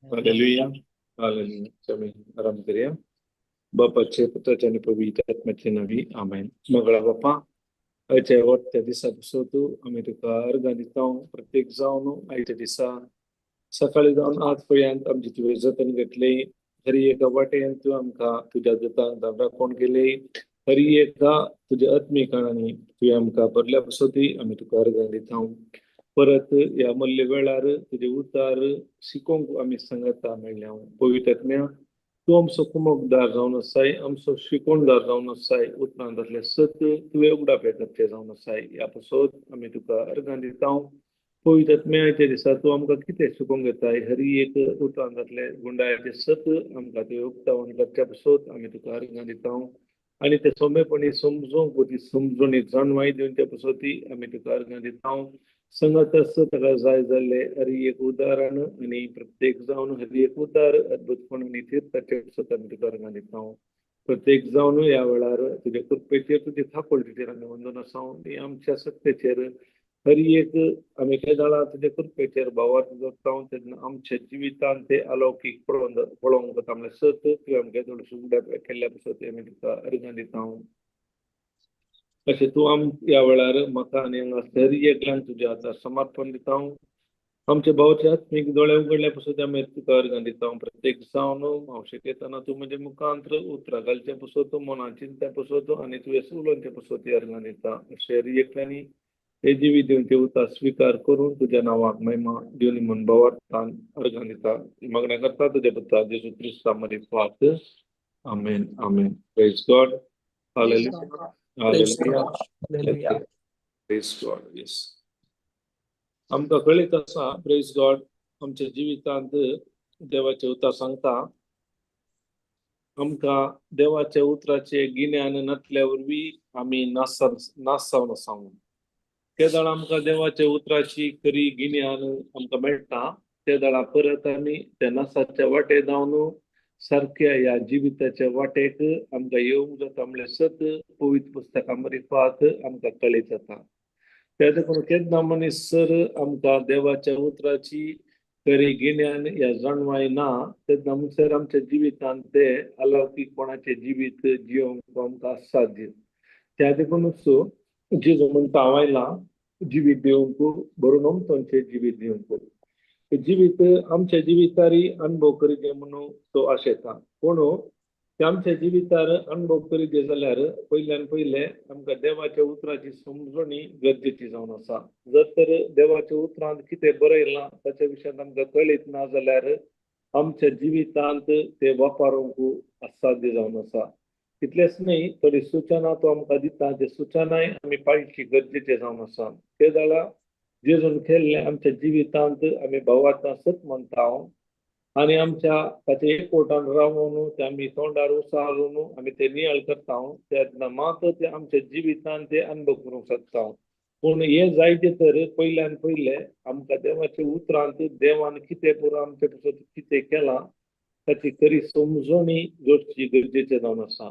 Hallelujah hallelujah चमेन आराम करूया. बापाचे पुत्राचे आणि पवित्र आत्म्याचे नावी आमेन. मंगळा बापा आयच्या वाटत्या दिसापासून तू आम्ही तुका अर्घा दिता. प्रत्येक जावन आयच्या दिसा सकाळी जावन आज पर्यंत आमची तुवें जतन घेतले. हरी एका वाटेन तू आमकां तुझ्या जतन राखून गेले. हरी एका तुझ्या आत्मिकांनी तुवें आमकां बरल्या पासून ती आम्ही तुका अर्घा दिता. परत या मल्ले वेळार तुझे उतार शिकोंक आम्ही सांगता मेळ्ळ्या. पवित्र आत्म्या तू आमचो कुमकदार जावन आसाय, आमचो शिकोणदार जावन आसाय. उतरांतले सत तुवें उगडा पेटचे जावन आसाय. ह्या पासून आमी तुका अर्घां दिता. पवित्र आत्म्याच्या दिसा तू आमकां कितें शिकोवंक येताय. हरी एक उतरांतले गुंडाळ्याचे सत आमकां तुवें उक्तावण करच्या पासून आमी तुका अर्घां दिता. आणि ते सोमेपणी समजूंक ती समजून जाणवाय दिवच्या पासून ती आमी तुका अर्घां दिता. संगत ताका जाय जाल्ले हरी एक उदाहरण आणि प्रत्येक जावन हरी एक उदार अद्भुतपणाने तीर्थाचे आमी तुका अर्घां दिता. प्रत्येक जावन ह्या वेळार तुज्या कृपेचेर तुजे थापणेचेर आमी वंदन आसा. ती आमच्या सत्तेचेर हरी एक आमी केदाळा तुजे कृपेचेर भावार्थ जोडटा. तेन्ना आमच्या जिवितांत ते अलौकिक पळोवंक जाता. सत तुवें आमगे उगड्या केल्ल्या पासून आमी तुका अर्घां दिता. अशें तू ह्या वेळार म्हाका आनी हांगा हरी एकल्यांक तुज्या हातार समर्पण दिता. आमच्या भावाचे आत्मीक दोळे उगडल्या पासून आमी तुका अर्घां दिता. प्रत्येक जावन हांव शिकयतना तू म्हजे मुखांत उतरां घालचे पासून तू मनात चिंत्या पासून आनी तुवें उलोवचे पासून ती अर्घां दिता. अशें हरी एकल्यांनी हे जिवी दिवन ते उतार स्वीकार करून तुज्या नांवाक महिमा दिवनी म्हूण भावार्थान अर्घां दिता. मागण्या करता तुज्या पुत्रा जेजू क्रिस्ता मरे पात आमेन आमेन. Praise God. Hallelujah hallelujah. Praise God. Yes आमकां कळीत आसा प्रेज गॉड आमच्या जिवितांत देवाचे उतार सांगता. आमकां देवाच्या उतराचे गिन्यान नासल्या वरवीं आमी नासावन आसा. त्या आमकां देवाच्या उतराची खरी गिन्यान आमकां मेळटा. त्या दाळा परत आमी त्या नासाच्या वाटे जावन सारक्या ह्या जिविताच्या वाटेक आमकां येवंक जाता. म्हणल्यार सत पवित्र पुस्तका मार्फत आमकां कळीत जाता. त्या देखून केन्ना मनीस सर आमकां देवाच्या उतराची खरी गिन्यान ह्या जाणवाय ना तेन्ना म्हणसर आमच्या जिवितांत ते अलौकिकपणाचे जिवीत जिवंक आमकां असाध्य. त्या देखूनच जेजू म्हणटा हांव आयला जिवीत दिवंक बरोवन अमथांचे जिवीत दिवंक. जिवीत आमच्या जिवितारी अनुभव करीत म्हणून तो आशेता. पूण ते आमच्या जिवितार अनुभव करीत जाल्यार पयल्यान पयले आमकां देवाच्या उतराची समजणी गरजेची जावन आसा. जर तर देवाच्या उतरांत कितें बरयलां ताच्या विशयान आमकां कळीत ना जाल्यार आमच्या जिवितांत ते वापरूंक असाध्य जावन आसा. तितलेंच न्हय थोडी सूचना तो आमकां दिता. ते सूचनाय आमी पाळची गरजेचे जावन आसा. ते जाल्यार जेजून केल्ले आमच्या जिवितांत आमी भावार्था सत म्हणटा आनी आमच्या ताचे एकवटान रावून ते आमी तोंडार उसारून आमी ते नियाळ करता. तेन्ना मात ते आमच्या जिवितांत ते अनुभव करूंक शकता. पूण हे जायते तर पयल्यान पयले आमकां देवाच्या उतरांत देवान कितें पुरो आमचे पासून कितें केलां ताची खरी समजणी जोडची गरजेचें जावन आसा.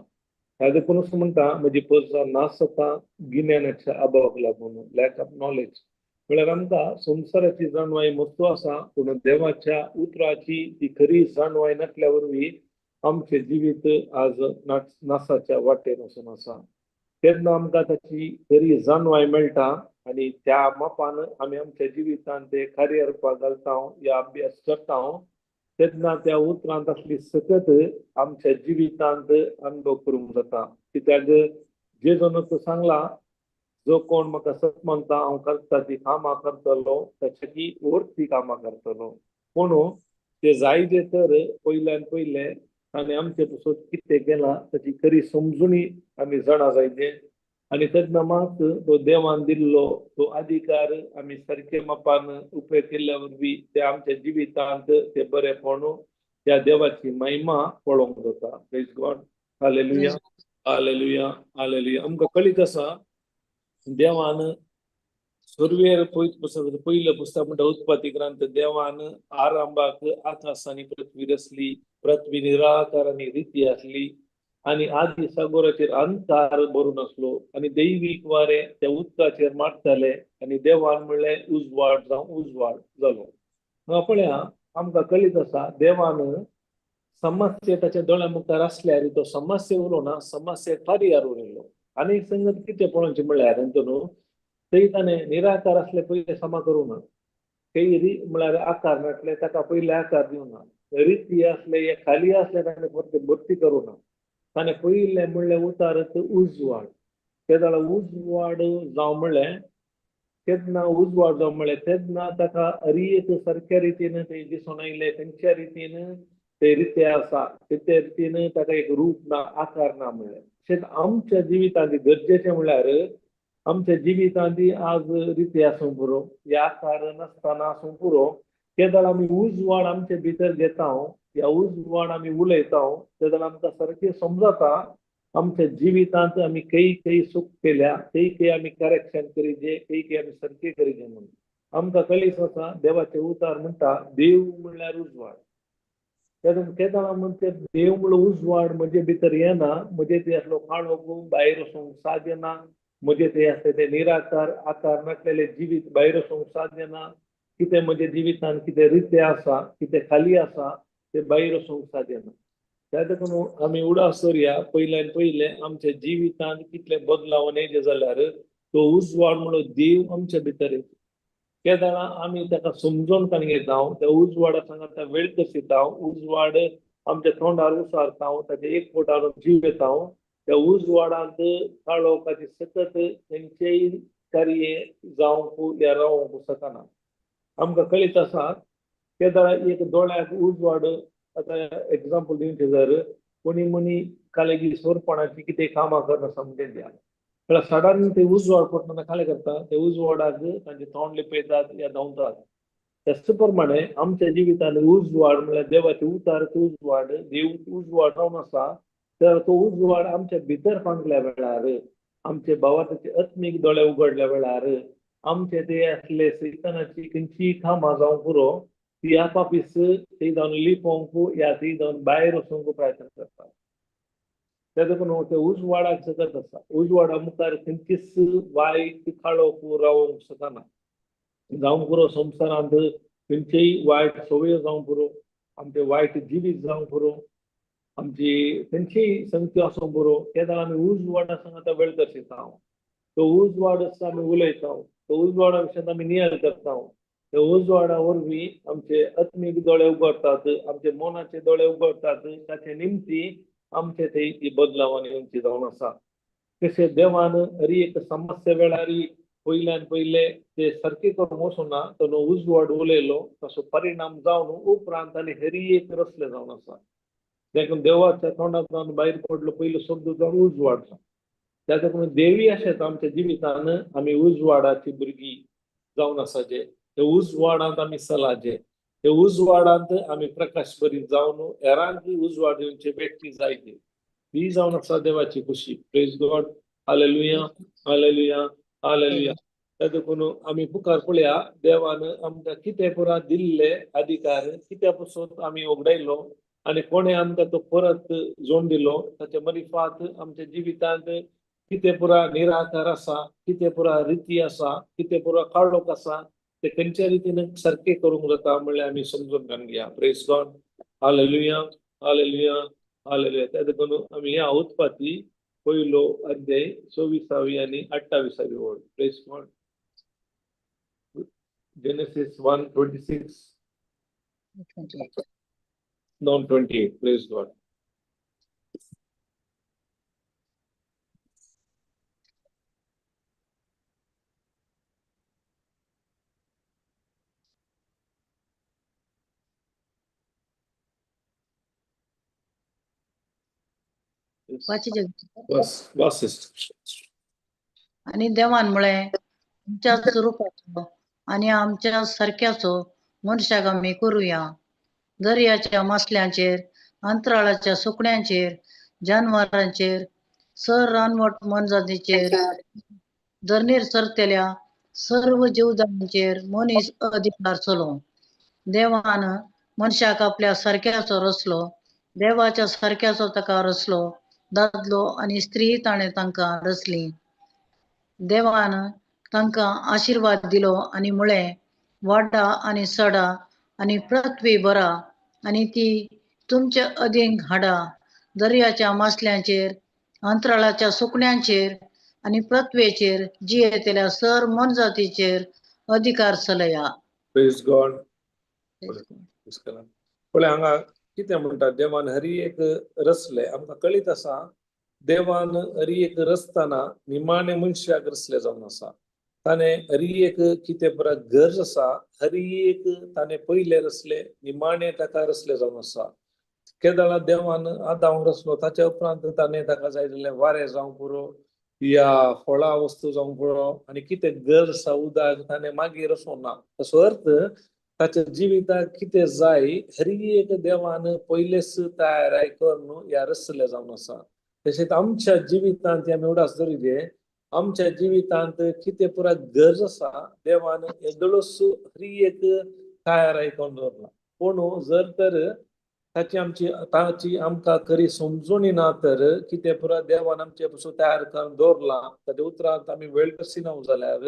ह्या देखूनच म्हणटा म्हजी पर्सा नास जाता गिन्यानाच्या अभावाक लागून लॅक ऑफ नॉलेज. म्हळ्यार आमकां संवसाराची जाणवाय मस्तो आसा पूण देवाच्या उतराची ती खरी जाणवाय नासल्या वरवीं आमचे जिवीत आज नासाच्या वाटेन वचून आसा. तेन्ना आमकां ताची खरी जाणवाय मेळटा आनी त्या मापान आमी आमच्या जिवितांत ते कार्य रूपाक घालता या अभ्यास करता. तेन्ना त्या उतरांत आसली सकत आमच्या जिवितांत अनुभव करूंक जाता. कित्याक जेजून सांगला जो कोण म्हाका सत म्हणटा हांव करता ती कामां करतलो ताची व्हडली कामां करतलो. पूण ते जायते तर पयल्यान पयले आनी आमचे पासून कितें केलां ताची खरी समजणी आमी जाणा जायते. आनी तेन्ना मात तो देवान दिल्लो तो अधिकार आमी सारके मापान उपेग केल्ल्या वरवीं ते आमच्या जिवितांत ते बरेपण त्या देवाची महिमा पळोवंक जाता. Praise God. Hallelujah hallelujah hallelujah. आमकां कळीत आसा देवान सुरवेर पहिलं पुस्तक म्हणटा उत्पत्ती ग्रंथ. देवान आरंभाक आकाश आनी पृथ्वी रचली. पृथ्वी निराकार आनी रिती आसली आणि आधी सागोराचेर अंकार भरून असलो आणि दैवीक वारे त्या उदकाचेर मारताले आणि देवान म्हणलें उजवाड जावं उजवाड जालो. हांगा पळया आमकां कळीत आसा देवान समस्या ताच्या दोळ्या मुखार असल्यार तो समस्या उलोवना, समस्या फारीयार उरयलो. आनी संगत कितें पळोवचें म्हळ्यार न्हू थंय ताणें निराकार असले पयले समा करूं ना. काही म्हळ्यार आकार नाटले ताका पयले आकार दिवना. रीती असले हे खाली असले ताणें परते भरती करूं ना. ताणें पयले म्हणलें उतारत उजवाड. ते जाणा उजवाड जावं म्हणलें तेन्ना उजवाड जावं म्हणलें तेन्ना ताका एक सारक्या रितीन ते दिसून आयले खंयच्या रितीन ते रिते आसा ते रितीन ताका एक रूप ना आकार ना म्हणलें. तशेंच आमच्या जिवितांत गरजेचें म्हळ्यार आमच्या जिवितांत आज रिती आसूं पुरो या आकार नासतना आसूं पुरो केदार आमी उजवाड आमचे भितर घेता या उजवाड आमी उलयता तेदार आमकां सारकें समजता आमच्या जिवितांत आमी काही चूक केल्या काही आमी करेक्शन करीचे काही आमी सारकें करीचे म्हणून आमकां कळीत आसा देवाचे उतार म्हणटा देव म्हणल्यार उजवाड. ते जाणां म्हणचे देव म्हणून उजवाड म्हजे भितर येना म्हजे ते असलो काळोख भायर वचूंक सादना म्हजे ते आसता ते निराकार आकार नाटलेले जिवीत भायर वचूंक सादना कितें म्हजे जिवितांत कितें रिते आसा कितें खाली आसा ते भायर वचूंक सादना. त्या देखून आमी उडास करुया पयल्यान पयले आमच्या जिवितांत कितले बदलाव येयले जाल्यार तो उजवाड म्हणून देव आमच्या भितर येता. त्या जाणां आमी ताका समजून कान घेता त्या उजवाडा सांगा वेळ कसिता उजवाड आमच्या तोंडार उसारता ताचे एक फोटार जीव येता त्या उजवाडांत काळोखाची सतत खंयचेय कार्य जावंक या रावंक शकना. आमकां कळीत आसा ते जाल्यार एक दोळ्याक उजवाड आतां एग्जाम्पल दिवचें जर कोणी मनी कालेगी सोरपणाची कितें कामां करना समजेन द्या सडन ते उजवाड पडटना कालें करता ते उजवाडाक तांचे तोंड लिपयतात या धांवतात. त्याच प्रमाणे आमच्या जिवितांत उजवाड म्हळ्यार देवाचे उतार उजवाड देव उजवाड जावन आसा तर तो उजवाड आमच्या भितर पांगल्या वेळार आमचे भावाचे आत्मीक दोळे उगडल्या वेळार आमचे ते असले सैतानाची खंयचीय कामां जावं पुरो ती आपापीस थंय जावन लिपोवंक या थंय जावन भायर वचूंक प्रयत्न करता. त्या देखून ते उजवाडाक सकत आसा उजवाडा मुखार खंयचीच वायट काळोख रावंक शकना. जावं पुरो संवसारांत खंयचेय वायट सवयो जावं पुरो आमचे वायट जिवीत जावं पुरो आमची खंयचीय संख्या आसूं पुरो तेन्ना आमी उजवाडा सांगता वेळ दर्शिता. तो उजवाड आमी उलयता तो उजवाडा विशीं आमी नियाळ करता. त्या उजवाडा वरवीं आमचे आत्मीक दोळे उगडतात आमचे मनाचे दोळे उगडतात ताचे निमती आमचे थंय बदलावान येवची जावन आसा. तशें देवान एक समस्या वेळार पयल्यान पयले ते सारकें करूंक वचूना तो उजवाड उलयलो ताचो परिणाम जावन उपरांत आनी एक रसले जावन आसा. देखून देवाच्या तोंडांतल्यान भायर पडलो पयलो शब्द जावन उजवाड त्या देखून देवी अशेंच आमच्या जिवितान आमी उजवाडाची भुरगीं जावन आसाचे ते उजवाडांत आमी चलाचे ते उजवाडांत आमी प्रकाश भरीत जावन हेरांक उजवाड दिवचे व्यक्ती जायते ही जावन आसा देवाची खुशी. Praise God hallelujah hallelujah hallelujah. त्या देखून आमी मुखार पळया देवान आमकां कितें पुरा दिल्ले अधिकार कित्या पासून आमी उगडायलो आनी कोणें आमकां तो परत जोड दिलो ताच्या मरिफात आमच्या जिवितांत कितें पुरा निराकार आसा कितें पुरा रिती आसा कितें पुरा काळोख आसा ते खंयच्या रितीन सारकें करूंक जाता म्हणल्यार आमी समजून घेवया. Praise God hallelujah hallelujah hallelujah. त्या देखून आमी ह्या उत्पत्ती पयलो अध्याय 26वी आनी 28वी ओळ. Praise God. Genesis 1:26 down 28. Praise God. आणि देवान म्हळें आमच्याच रुपाचो आणि आमच्या सारक्याचो मनशाक आमी करुया दर्याच्या मासल्यांचेर अंतराळाच्या सुकण्यांचेर जानवरांचेर सर रानवट मनजातीचेर जरनीर सरतेल्या सर्व जीवजंतूंचेर मनीस अधिकार चलो. देवान मनशाक आपल्या सारक्याचो रचलो देवाच्या सारक्याचो ताका रचलो दादलो आनी स्त्री ताणें तांकां रचली. देवान तांकां आशीर्वाद दिलो आनी म्हळें, वाडा आनी सडा आनी पृथ्वी भरा आनी ती तुमच्या अधीन हाडा. दर्याच्या मासल्यांचेर, अंतराळाच्या सुकण्यांचेर आनी पृथ्वेचेर जी येतल्या सर मनजातीचेर अधिकार चलया. Praise God. पळय हांगा कितें म्हणटा, देवान हरी एक रचले. आमकां कळीत आसा देवान हरी एक रचतना निमाणे मनशाक रचले जावन आसा. ताणें हरी एक कितें बरा गरज आसा, हरी एक ताणें पयले रचले, निमाणे ताका रचले जावन आसा. केदाळा देवान आदामाक रचलो, ताच्या उपरांत ताणें ताका जाय जाल्यार वारें जावं पुरो या फळां वस्तू जावं पुरो आनी कितें गरज आसा उदक ताणें मागीर रचोना. ताचो अर्थ ताच्या जिविताक कितें जाय हरी एक देवान पयलेच तयार करून ह्या रचले जावन आसा. तशेंच आमच्या जिवितांत आमी उडास धरिजे, आमच्या जिवितांत कितें पुरा गरज आसा देवान येदोळूच हरी एक तयार करून दवरला. पूण जर तर ताची आमकां खरी समजून येना तर कितें पुरा देवान आमचे पासून तयार करून दवरला. ताच्या उतरांत आमी वेळ करसिना जाल्यार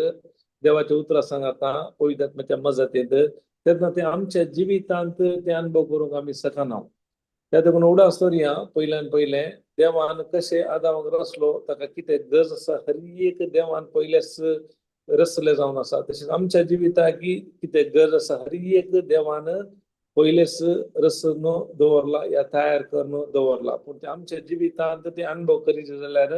देवाच्या उतरां सांगता पवित्र आत्म्याच्या मजतींत तेन्ना ते आमच्या जिवितांत ते अनुभव करूंक आमी शकना. त्या देखून उडास धरया पयल्यान पयलें देवान कशें आदामाक रचलो, ताका कितें गरज आसा हरी एक देवान पयलेच रचले जावन आसा. तशेंच आमच्या जिविताक कितें गरज आसा हरी एक देवान पयलेच रचून दवरला या तयार करून दवरला. पूण ते आमच्या जिवितांत ते अनुभव करीचे जाल्यार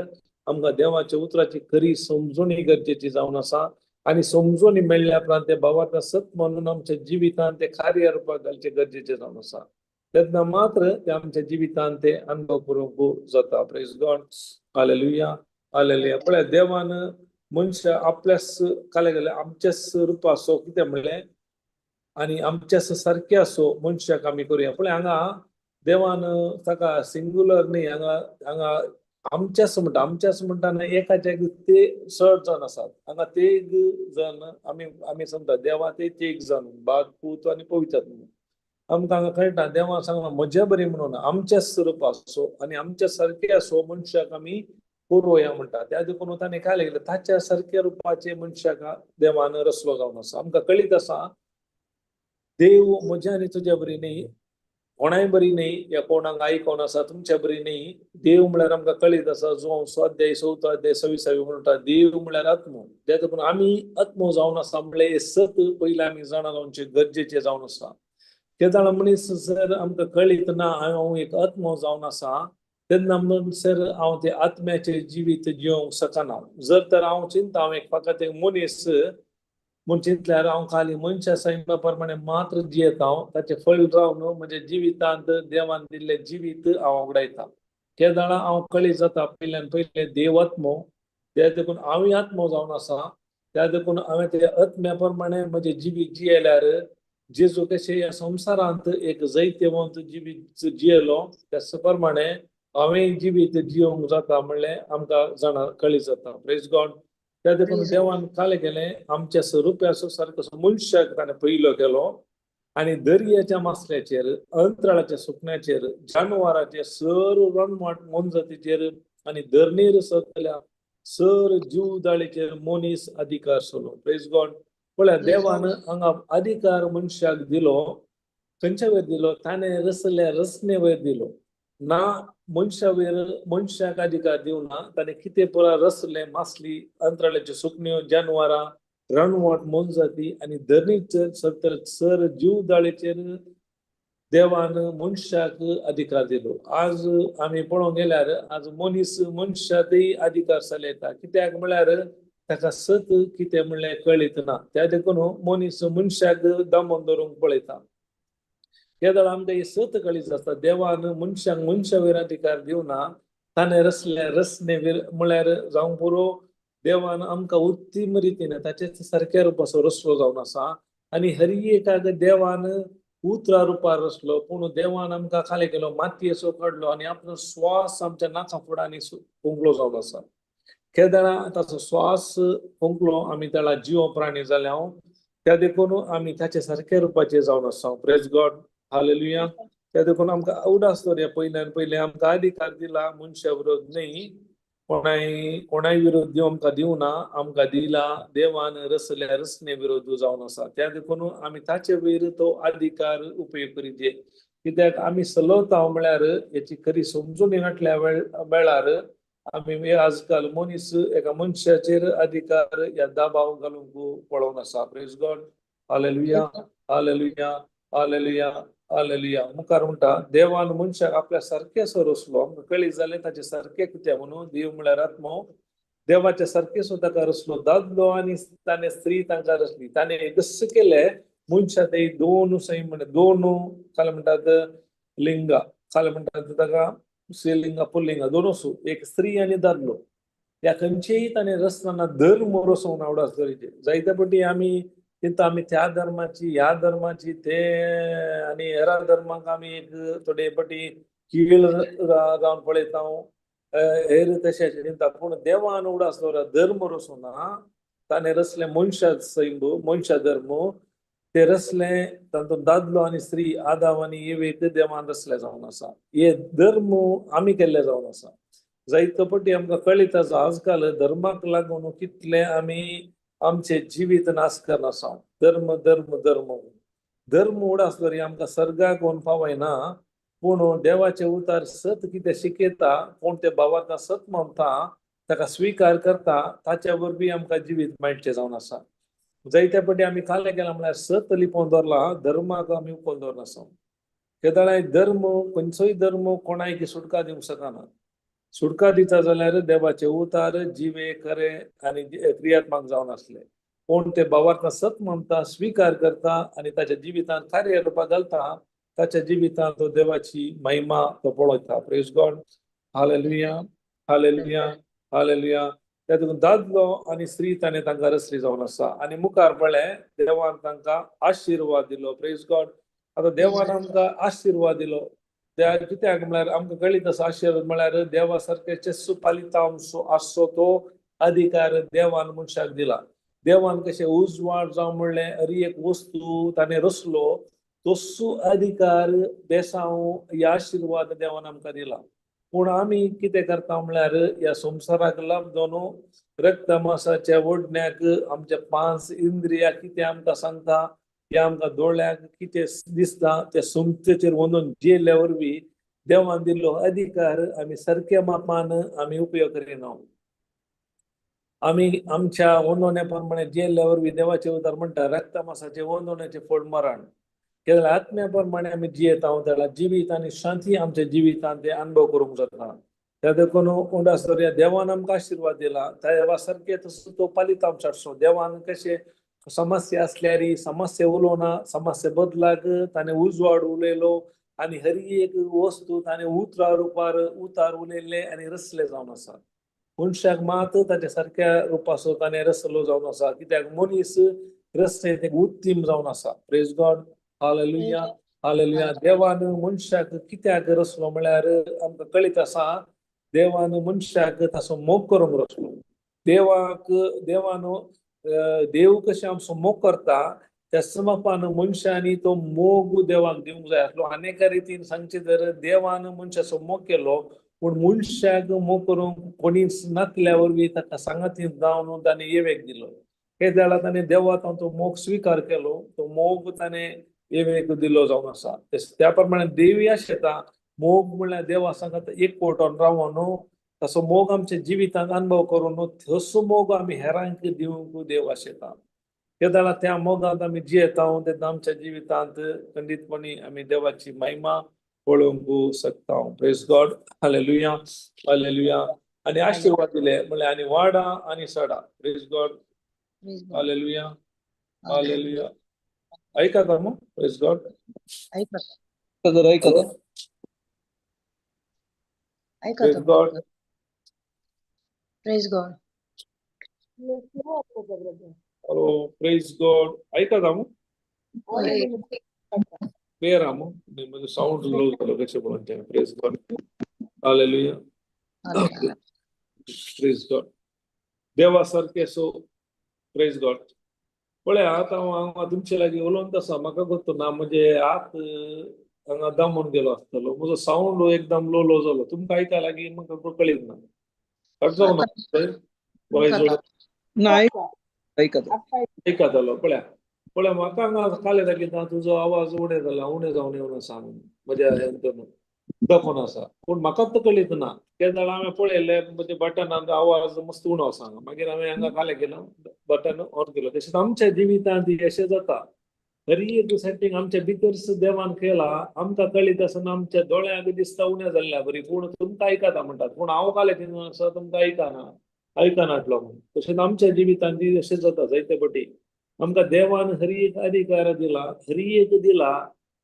आमकां देवाच्या उतराची खरी समजूणी गरजेची जावन आसा. आनी समजून मेळ्ळ्या उपरांत ते भावार्थ सत म्हणून आमच्या जिवितांत ते कार्य रुपाक घालचे गरजेचे जावन आसा. तेन्ना मात्र ते आमच्या जिवितांत ते अनुभव करूंक जाता. Praise God. Hallelujah hallelujah. पळय देवान मनशा आपल्याच काले गेले आमच्याच रुपाचो कितें म्हणलें आनी आमच्याच सारके असो मनशाक आमी करूया. पळय हांगा देवान ताका सिंग्युलर न्ही, हांगा आमच्याच म्हणटाना एका जागी ते 6 जण आसात. हांगा ते 1 जण आमी समजता देवा ते 1 जण बाप पूत आनी पवित्र आत्मा. आमकां हांगा कळटा देवा सांगला म्हज्या बरी म्हणून आमच्याच रुपाचो आनी आमच्या सारके असो मनशाक आमी करूया म्हणटा. त्या देखून ताणें काय लागलें ताच्या सारक्या रुपाचे मनशाक देवान रचलो जावन आसा. आमकां कळीत आसा देव म्हज्या आनी तुज्या बरी न्ही, कोणाय बरी न्ही या कोणाक आयकोन आसा तुमच्या बरी न्ही. देव म्हळ्यार आमकां कळीत आसा जो 6 अध्याय 26 म्हणटा देव म्हळ्यार आत्मो. त्या देखून आमी आत्मो जावन आसा म्हणल्यार हे सत पयले आमी जाणा जावचे गरजेचे जावन आसा. केदाळ मनीस जर आमकां कळीत ना हांव एक आत्मो जावन आसा तेन्ना म्हणसर हांव ते आत्म्याचे जिवीत जिवंक शकना. जर तर हांव चिंता हांव एक फकत एक मनीस म्हूण चिंतल्यार हांव खाली मनशा सांगिल्ल्या प्रमाणे मात्र जियेता. ताचे फळ रावन म्हणजे जिवितांत देवान दिल्ले जिवीत हांव उडयता. केदाळा हांव कळीत जाता पयल्यान पयले देव आत्मो. त्या देखून हांवूय आत्मो जावन आसा. त्या देखून हांवें ते आत्म्या प्रमाणे म्हजे जिवीत जियेल्यार जेजू कशें ह्या संवसारांत एक जैत्यवंत जिवीत जियेलो त्याच प्रमाणे हांवें जिवीत जियोंक जाता म्हणलें आमकां जाणा कळीत जाता. Praise God. त्या देखून देवान काय केलें आमच्या स्वरुपाचो सारको मनशाक ताणें पयलो केलो आनी दर्याच्या मासल्याचेर, अंतराळाच्या सुकण्याचेर, जानवराचेर, सर रणवाट मनजातीचेर आनी धरणीर सगळ्या सर जीवदाळेचेर मनीस अधिकार सोलो. Praise God. पळय देवान हांगा अधिकार मनशाक दिलो. खंयच्या वयर दिलो? ताणें रचल्या रचने वयर दिलो. ना मनशाक अधिकार दिवना. ताणें कितें पुरा रचले मासली, अंतराळाच्यो सुकण्यो, जानवरां, रणवट मनजाती आनी धरणीचेर सर जीवदाळेचेर देवान मनशाक अधिकार दिलो. आज आमी पळोवंक गेल्यार आज मनीस मनशाकय अधिकार चलयता. कित्याक म्हळ्यार ताका सत कितें म्हणलें कळीत ना. त्या देखून मनीस मनशाक दामोन दवरूंक पळयता. केदाळ आमकां ही सत कळीत आसता देवान मनशाक मनशा वयर अधिकार दिवना. ताणें रचल्या रचने वयर म्हळ्यार जावं पुरो देवान आमकां उत्तीम रितीन ताचेच सारक्या रुपाचो रचलो जावन आसा. आनी हरी एकाक देवान उतरा रुपार रचलो. पूण देवान आमकां खाली केलो मातयेचो काडलो आनी आपलो श्वास आमच्या नाका फुडांनी फुंकलो जावन आसा. केदाळा ताचो श्वास फुंकलो आमी त्याला जीव प्राणी जाल्या त्या देखून आमी ताचे सारक्या रुपाचे जावन आसा. Praise God. हालेलुया त्या देखून आमकां उदास दवरया पयल्यान पयलें आमकां अधिकार दिला मनशा विरोध न्ही कोणाय विरोध दिव आमकां दिवना आमकां दिला देवान रचल्या रचने विरोध जावन आसा त्या देखून आमी ताचे वयर तो अधिकार उपयोग करीचे कित्याक आमी चलवता म्हळ्यार याची खरी समजून घातल्या वेळार आमी आजकाल मनीस एका मनशाचेर अधिकार या दबाव घालूंक पळोवन आसा praise God hallelujah hallelujah hallelujah hallelujah मुखार म्हणटा देवान मनशाक आपल्या सारकेसो रचलो आमकां कळीत जालें ताचे सारके कित्याक म्हणून देव म्हळ्यार आत्मो देवाच्या सारकेसो ताका रचलो दादलो आनी ताणें स्त्री तांकां रचली ताणें कसं केलें मनशा ते दोन म्हणजे दोन काल म्हणटात लिंगा काल म्हणटात ताका स्त्रीलिंगा पुल्लिंगा दोन असू एक स्त्री आनी दादलो त्या खंयचेय ताणें रचतना धर्म रचोवन आवडास गरजे जायते फावटी आमी चिंता आमी त्या धर्माची ह्या धर्माची ते आनी हेरा धर्माक आमी एक थोडे फावटी कीळ जावन पळयता हेर तशें चिंता पूण देवान उडास दवरा धर्म रचोना ताणें रचलें मनशा सैम मनशा धर्म ते रचलें तातूंत दादलो आनी स्त्री आदाम आनी एवेक देवान रचले जावन आसा हे धर्म आमी केल्ले जावन आसा जायतो फावटी आमकां कळीत आसा आजकाल धर्माक लागून कितले आमी आमचे जिवीत नाश करन आसा धर्म धर्म धर्म धर्म उडास दवरी आमकां सर्गाक व्हरून पावयना पूण देवाचे उतार सत कितें शिकयता कोण ते भावार्था सत म्हणटा ताका स्विकार करता ताच्या वरवीं आमकां जिवीत मेळचें जावन आसा जायते फावटी आमी काले केला म्हळ्यार सत लिपोवन दवरला धर्माक आमी उपोवन दवरना आसा केदाळे धर्म खंयचोय धर्म कोणायक सुटका दिवंक शकना सुटका दिता जाल्यार देवाचे उतार जिवे खरे आनी क्रियात्मक जावन आसले कोण ते भावार्था सत म्हणटा स्विकार करता आनी ताच्या जिवितांत कार्य रूपाक घालता ताच्या जिवितांत तो देवाची महिमा तो पळयता praise God hallelujah hallelujah hallelujah त्या देखून दादलो आनी स्त्री ताणें तांकां रचली जावन आसा आनी मुखार पळय देवान तांकां आशिर्वाद दिलो प्रेज गॉड आतां देवान आमकां आशिर्वाद दिलो कित्याक म्हळ्यार आमकां कळीत आसा आशिर्वाद म्हळ्यार देवा सारकें पालिता आसचो तो अधिकार देवान मनशाक दिला देवान कशें उजवाड जावं म्हणलें हरी एक वस्तू ताणें रचलो तस्सो अधिकार बेसांव ह्या आशिर्वाद देवान आमकां दिला पूण आमी कितें करता म्हळ्यार ह्या संवसाराक लाभ जावन रक्त मांसाच्या ओडण्याक आमच्या पांच इंद्रिया कितें आमकां सांगता ते आमकां दोळ्याक कितें दिसता त्या संस्थेचेर वचून जेल्या वरवीं देवान दिल्लो अधिकार आमी सारक्या मापान आमी उपयोग करिना आमी आमच्या वंदोण्या प्रमाणे जेल्या वरवीं देवाचे उतार म्हणटा रक्त मांसाचे वंदोण्याचे फळ मरण केवळ आत्म्या प्रमाणे आमी जियेता जाल्यार जिवीत आनी शांती आमच्या जिवितांत ते अनुभव करूंक जाता त्या देखून उंडास दवरया देवान आमकां आशिर्वाद दिला देवा सारके तसो तो पालिता आमच्या देवान कशें समस्या असल्यार समस्या उलोवना समस्या बदलाक ताणें उजवाड उलयलो आनी हर एक वस्तू ताणें उतरा रुपार उतार उलयल्ले आनी रचले जावन आसा मनशाक मात ताच्या सारक्या रुपाचो ताणें रचलो जावन आसा कित्याक मनीस रचने ते उत्तीम जावन आसा प्रेज गॉड हालेलुया हालेलुया देवान मनशाक कित्याक रचलो म्हळ्यार आमकां कळीत आसा देवान मनशाक ताचो मोग करूंक रचलो देवान देव कशें आमचो मोग करता त्याच मापान मनशांनी तो मोग देवाक दिवंक जाय आसलो अनेका रितीन सांगचे जर देवान मनशाचो मोग केलो पूण मनशाक मोग करूंक कोणी नासल्या वरवीं ताका सांगाती जावन ताणें येवेक दिलो हे जाल्यार ताणें देवाक तो मोग स्विकार केलो तो मोग ताणें येवेक दिलो जावन आसा त्या प्रमाणे देवी आशेता मोग म्हळ्यार देवा सांगता एक पोटोन रावून तसो मोग आमच्या जिवितांत अनुभव करून तसो मोग आमी हेरांक दिवंक देव आशेता केदाळा त्या मोगांत आमी जियेता तेन्ना आमच्या जिवितांत खंडीतपणी आमी देवाची महिमा पळोवंक शकता प्रेज गॉड हालेलुया हालेलुया आनी आशिर्वाद दिले म्हळ्यार आनी वाडा आनी सडा प्रेज गॉड हालेलुया हालेलुया ऐका मग प्रेज गॉड ऐका praise God praise God hello praise God ऐका मग क्लियर मग म्हणजे साऊंड लो झालं कशें म्हणून praise God hallelujah praise God देवा सारके सो प्रेज गॉड पळय आतां हांव तुमचे लागीं उलोवंक आसा म्हाका गोत्तो ना म्हणजे आत हांगा दामून गेलो आसतलो, म्हजो साऊंड एकदम लो लो जालो, तुमकां आयका लागीं म्हाका कळीत ना. कट जावं ना थंय वॉयस जोड नाही ऐकत आयका जालो पळया पळया म्हाका हांगा काले दाखयता तुजो आवाज उणें जाला, उणें जावन येवन आसा म्हणून म्हज्या हेतून दाखोवन आसा, पूण म्हाकाच तो कळीत ना. ते जाल्यार हांवें पळयलें म्हणजे बटनान आवाज मस्त उणो आसा हांगा. मागीर हांवें हांगा कालें केलं, बटन ऑन केलो. तशेंच आमच्या जिवितांत अशें जाता, तरी एक सेटिंग आमच्या भितर देवान केला, आमकां कळीत आसतना आमच्या दोळ्यांक दिसता उणें जाल्ल्या बरी, पूण तुमकां आयकता म्हणटात, पूण हांव कालें केलें आसा तुमकां आयकनाटलो म्हणून. तशेंच आमच्या जिवितांत अशें जाता जायते फावटी. आमकां देवान हरी एक अधिकार दिला, हरी एक दिला,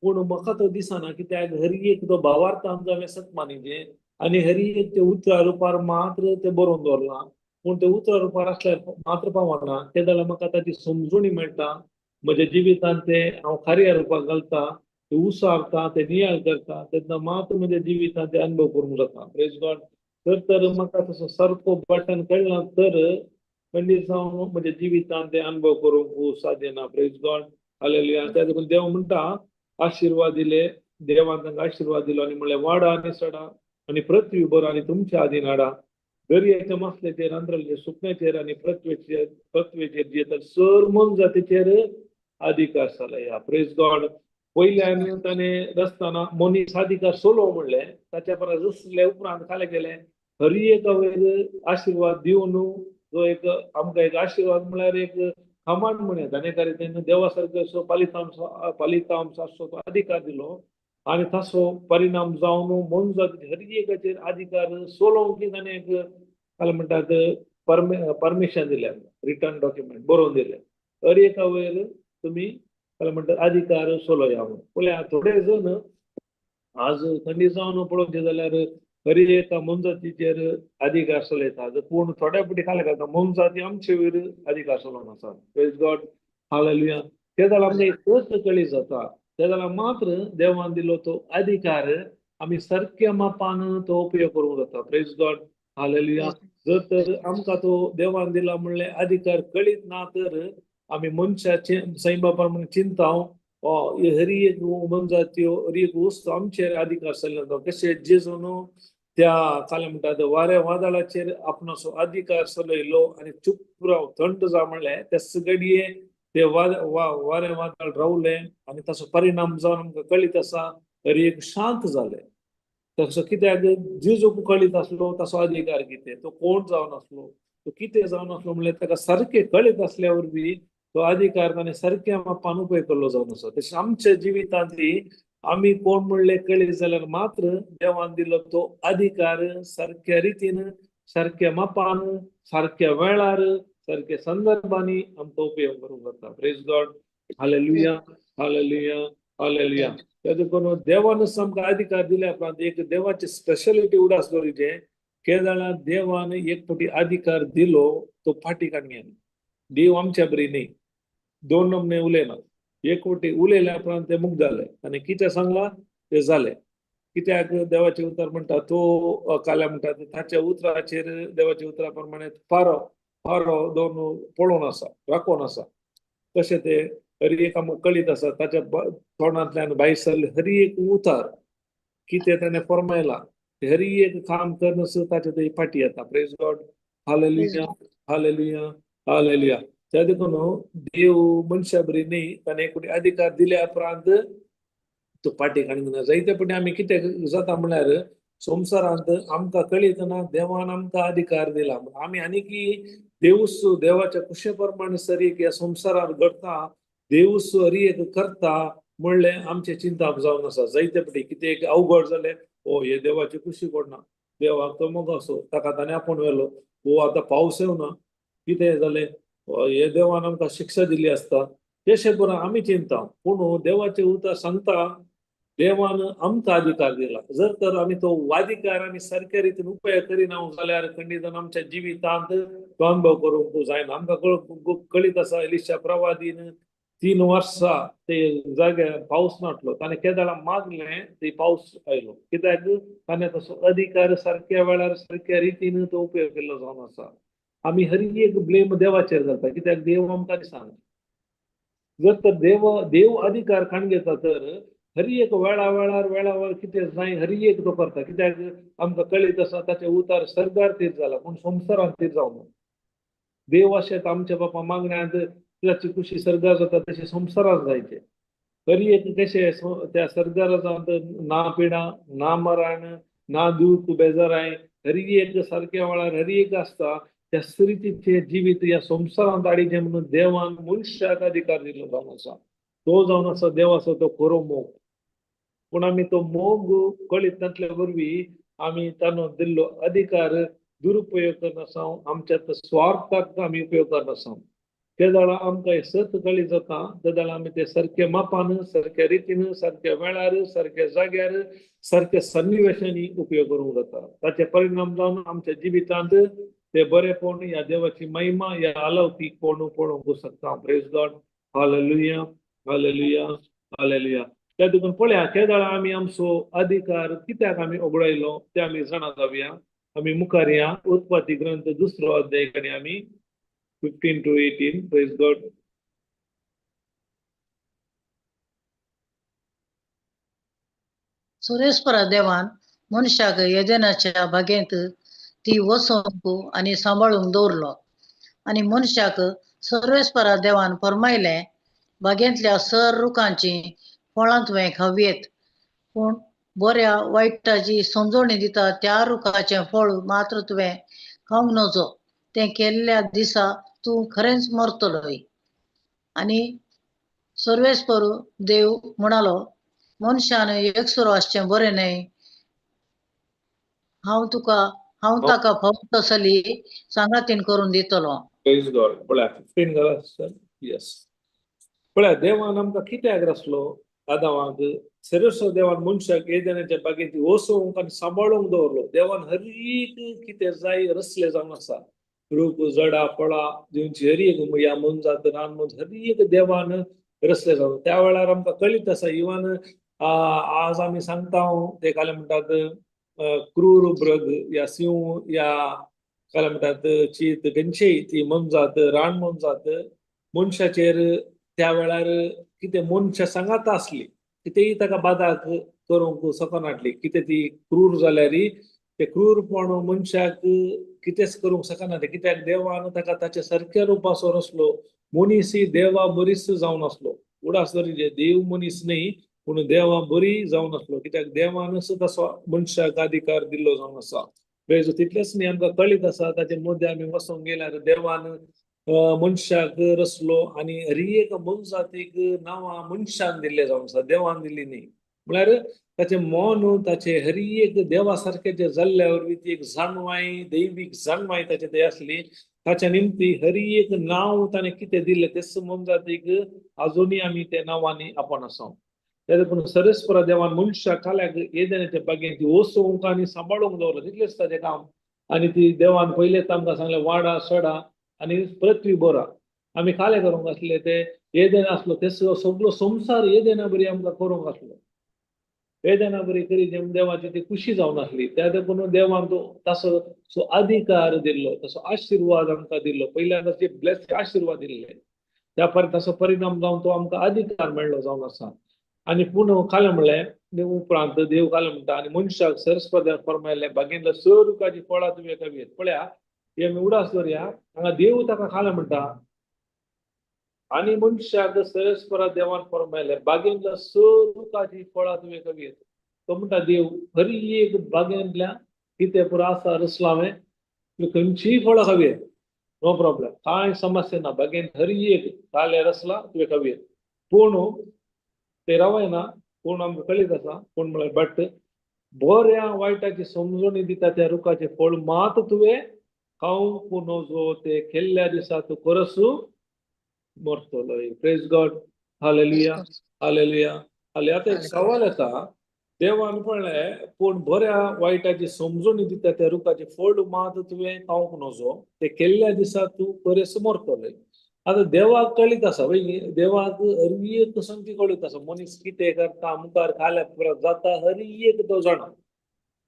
पूण म्हाका तो दिसना कित्याक हरी एक तो भावार्थ आमकां हांवें सत्मा न्ही आनी हरी एक ते उतरां रुपार मात्र ते बरोवन दवरलां, पूण ते उतरां रुपार आसल्यार मात्र पावना. ते जाल्यार म्हाका ताची समजुणी मेळटा, म्हज्या जिवितांत ते हांव कार्या रुपाक घालता, ते उसारता, ते नियाळ करता, तेन्ना मात्र म्हज्या जिवितांत ते अनुभव करूंक जाता. Praise God. तर म्हाका तसो सारको बटन कळना तर खंडीत जावन म्हज्या जिवितांत ते अनुभव करूंक साध्य ना. Praise God. हालेलुया. त्या देखून देव म्हणटा आशीर्वाद दिले, देवान तांकां आशीर्वाद दिलो आनी म्हणलें वाडा आनी सडा आनी पृथ्वी भर आनी तुमच्या आदीन हाडा. दर्याच्या मासलेचेर, अंतराळाच्या सुकण्याचेर आनी पृथ्वेचेर जे सर मन जातीचेर अधिकार चलया. Praise God. पयल्यान ताणें रचतना मनीस अधिकार सोलो म्हणले, ताच्या परस रचले उपरांत कालें केलें हरी एका वयर आशीर्वाद दिवन जो एक आमकां एक आशीर्वाद म्हळ्यार एक कमांड म्हणत आनी एका रितीन देवा सारको पालिता आसचो तो अधिकार दिलो आनी ताचो परिणाम जावन मन जाती हरी एकाचेर अधिकार सोलोवंक ताणें एक काल म्हणटात परमिशन दिलें, रिटर्न डॉक्युमेंट बरोवन दिलें. हर एका वयर तुमी काल म्हणटात अधिकार सोलोया म्हणून. पळया थोडे जण आज थंडी जावन पळोवचें जाल्यार हरी एका मनजातीचेर अधिकार चलयतात, पूण थोड्या फावटी कालें करता मनजाती आमचे वयर अधिकार चलोवन आसा. Praise God. हालेलुया. ते जाल्यार आमकां एक गोश्ट कळीत जाता, ते जाल्यार मात्र देवान दिलो तो अधिकार आमी सारक्या मापान तो उपयोग करूंक जाता. Praise God. हालेलुया. जर तर आमकां तो देवान दिला म्हणले अधिकार कळीत ना तर आमी मनशाचे सैमा प्रमाणे चिंताव हरी एक मनजात्यो हरी एक वस्तू आमचेर अधिकार चलना. कशें जेजून त्या काल म्हणटात वाऱ्या वादळाचेर आपणाचो अधिकार चलयलो आनी चुप राव थंड जा म्हणलें, त्याच घडये ते वारे वादळ रावले आनी ताचो परिणाम जावन आमकां कळीत आसा हरी एक शांत जालें. तसो कित्याक जेजूक कळीत आसलो ताचो अधिकार कितें, तो कोण जावन आसलो, तो कितें जावन आसलो म्हणल्यार ताका सारकें कळीत आसल्या वरवीं तो अधिकार ताणें सारक्या मापान उपयोग केल्लो जावन आसा. तशें आमच्या जिवितांतली आमी कोण म्हणलें कळीत जाल्यार मात्र देवान दिलो तो अधिकार सारक्या रितीन, सारक्या मापान, सारक्या वेळार, सारक्या संदर्भांनी आमकां उपयोग करूंक जाता. Praise God. Hallelujah. Hallelujah. Hallelujah. त्या देखून देवानच आमकां अधिकार दिल्या उपरांत एक देवाची स्पेशलिटी उडास करूचें के जाल्यार देवान एक फावटी अधिकार दिलो तो फाटी काडून देव आमच्या बरी न्ही. दोन नमने उलयना, एक फावटी उलयल्या उपरांत ते मुक्त जाले आनी कितें सांगलां ते जालें. कित्याक देवाचे उतर म्हणटा तो काल्या म्हणटा ताच्या उतराचेर देवाच्या उतरा प्रमाणे फारो दोन पळोवन आसा, राखोवन आसा. तशें ते हरी एक आमकां कळीत आसा ताच्या तोंडांतल्यान भायर सरले हरी एक उतार कितें ताणें फरमायला हरी एक काम करनस ताचे ते फाटी येता. Praise God. Hallelujah. Hallelujah. Hallelujah. त्या देखून देव मनशा बरी न्ही, ताणें एक फावटी अधिकार दिल्या उपरांत तो फाटी काडूंक ना. जायते फावटी आमी कितें जाता म्हणल्यार संवसारांत आमकां कळीत ना देवान आमकां अधिकार दिला, आमी आनीकी देवूस देवाच्या कुशे प्रमाणे सरीक ह्या संवसारांत घडता, देवूस हरी एक करता म्हणलें आमचें चिंताप जावन आसा. जायते फावटी कितें एक अवघड जालें, हे देवाची कुशी पडना, देवाक तो मोगो असो ताका ताणें आपोवन व्हेलो, आतां पावस येवना, कितें जालें, हे देवान आमकां शिक्षा दिली आसता, तशें करून आमी चिंता. पूण देवाचें उतर सांगता देवान आमकां अधिकार दिला. जर तर आमी तो अधिकार आमी सारक्या रितीन उपयोग करिना जाल्यार खंडीत आमच्या जिवितांत तो अनुभव करूंक जायना. आमकां कळीत आसा एलिशा प्रवादीन 3 वर्सां ते जाग्यार पावस नाटलो, ताणें केदाळा मागलें ते पावस आयलो. कित्याक ताणें तसो अधिकार सारक्या वेळार सारक्या रितीन तो उपयोग केल्लो जावन आसा. आमी हरी एक ब्लेम देवाचेर घालता, कित्याक देव आमकां दिसना. जर तर देव अधिकार काडून घेता तर हरी एक वेळावर कितें जाय हरी एक तो करता कित्याक आमकां कळीत आसा ताचे उतार सरदार तीर जाला पूण संवसारांत तीर जावना देव अशें आमच्या बापा मागण्यांत ताची खुशी सरदार जाता तशें संवसारांत जायचे हरी एक कशें त्या सरदारांत ना पिडा ना मरण ना दूख बेजाराय हरी एक सारक्या वेळार हरी एक आसता त्या स्त्रीचे जिवीत ह्या संवसारांत हाडिचें म्हणून देवान मनशाक अधिकार दिलो जावन आसा तो जावन आसा देवाचो तो खरो मोग पूण आमी तो मोग कळीत नासल्या वरवीं आमी ताणो दिल्लो अधिकार दुरुपयोग करनासा आमच्या स्वार्थाक आमी उपयोग करनासा ते जाणा आमकां हे सत कळीत जाता ते जाणा आमी ते सारके मापान सारक्या रितीन सारक्या वेळार सारक्या जाग्यार सारक्या सन्निवेशांनी उपयोग करूंक जाता ताचे परिणाम जावन आमच्या जिवितांत ते बरेपण ह्या देवाची महिमा ह्या अलौकिकपण पळोवंक शकता praise God hallelujah hallelujah hallelujah त्या देखून पळया त्या वेळा आमी आमचो अधिकार कित्याक आमी ओगडायलो ते आमी जाणा जावया आमी मुखार या उत्पत्ती ग्रंथ 2रो अध्याय कडेन आमी 15 to 18 प्रेज गॉड सुरेस्परा देवान मनशाक येदेनाच्या बागेंत ती वसोवंक आनी सांबाळूंक दवरलो आनी मनशाक सर्वेस्परा देवान फरमायलें बागेंतल्या सर रुखांची फळां तुवें खावयेत पूण बऱ्या वायटाची समजोणी दिता त्या रुखाचें फळ मात्र तुवें खावंक नजो तें केल्ल्या दिसा तूं खरेंच मरतलोय आनी सर्वेस्परू देव म्हणालो मनशान एकसुरो आसचें बरें न्हय हांव ताका फक्त सली सांगातीन करून दितलो प्रेज गॉड पळया 15 घाला सर यस पळया देवान आमकां कित्याक रचलो आदामाक सर्वेस्वर देवान मनशाक एदेनाच्या बागेंत वसोवंक आनी सांबाळूंक दवरलो देवान हर एक कितें जाय रचलें जावन आसा रूख झाडां फळां जिवची हर एक ह्या मनजात रान मनज हर एक देवान रचलें जावन त्या वेळार आमकां कळीत आसा इवन आज आमी सांगता ते काले म्हणटात क्रूर मृग या सिंह या काले म्हणटात चीत खंयचीय ती मनजात रान मनजात मनशाचेर त्या वेळार कितें मनशा सांगात आसली कितेंय ताका बादाक करूंक सकनाटली कितें ती क्रूर जाल्यार ते क्रूरपण मनशाक कितेंच करूंक सकना कित्याक देवान ताका ताच्या सारक्या रुपाचो रचलो मनीस ही देवा बरीच जावन आसलो उडास दरीचे देव मनीस न्ही पूण देवा बरी जावन आसलो कित्याक देवानच तसो मनशाक अधिकार दिल्लो जावन आसा तितलेंच न्ही आमकां कळीत आसा ताचे मदें आमी वचोंक गेल्यार देवान मनशाक रचलो आनी हर एक मनजातीक नांवां मनशान दिल्ले जावन आसा देवान दिल्ली न्ही म्हळ्यार ताचे मन ताचे हर एक देवा सारके जे जाल्ल्या वरवीं ती एक जाणवाय दैवीक जाणवाय ताचे थंय आसली ताच्या निमती हर एक नांव ताणें कितें दिल्लें तेच मनजातीक आजुनूय आमी त्या नांवांनी आपण आसा त्या देखून सर्वेस्परा देवान मनशाक काल्याक एदेनाच्या बागेंत वसोवंक आनी सांबाळूंक दवरलो तितलेंच ताचें काम आनी ती देवान पयलेच आमकां सांगलें वाडा सडा आनी पृथ्वी बरा आमी काले करूंक आसले ते एदेन आसलो ते सगळो संवसार एदेना बरी आमकां करूंक आसलो एदेना बरी करी देवाची ती खुशी जावन आसली त्या देखून देवान तो तसो अधिकार दिल्लो तसो आशिर्वाद आमकां दिल्लो पयल्यांदा जे ब्लेस आशिर्वाद दिल्ले त्या तसो परिणाम जावन तो आमकां अधिकार मेळ्ळो जावन आसा आनी पूण काले म्हणलें उपरांत देव काले म्हणटा आनी मनशाक सरस्वत्यान फरमायलें बागेंतल्या सर रुखाची फळां तुवें खावयेत पळया हे आमी उडास दवरया हांगा देव ताका काले म्हणटा आनी मनशाक सरस्परा देवान फरमायलें बागेंतल्या सर रुखाची फळां तुवें खावयेत तो म्हणटा देव हर एक बागेंतल्या कितें पुरो आसा रचलो हांवें तुवें खंयचीय फळां खावयेत नो प्रॉब्लेम कांय समस्या ना बागेंत हर एक काले रचला तुवें खावयेत पूण ते रावयना पूण आमकां कळीत आसा पूण म्हळ्यार बट बऱ्या वायटाची समजणी दिता त्या रुखाचें फळ मात तुवें खावंक नजो ते केल्ल्या दिसा तूं परस मरतलो praise God hallelujah hallelujah hallelujah आतां एक सवाल येता देवान पळयलें पूण बऱ्या वायटाची समजणी दिता त्या रुखाचें फळ मात तुवें खावंक नजो ते केल्ल्या दिसा तूं परस मरतलो आतां देवाक कळीत आसा देवाक हर एक संगती कळीत आसा मनीस कितें करता मुखार खाल्यार पुरो जाता हर एक तो जाणा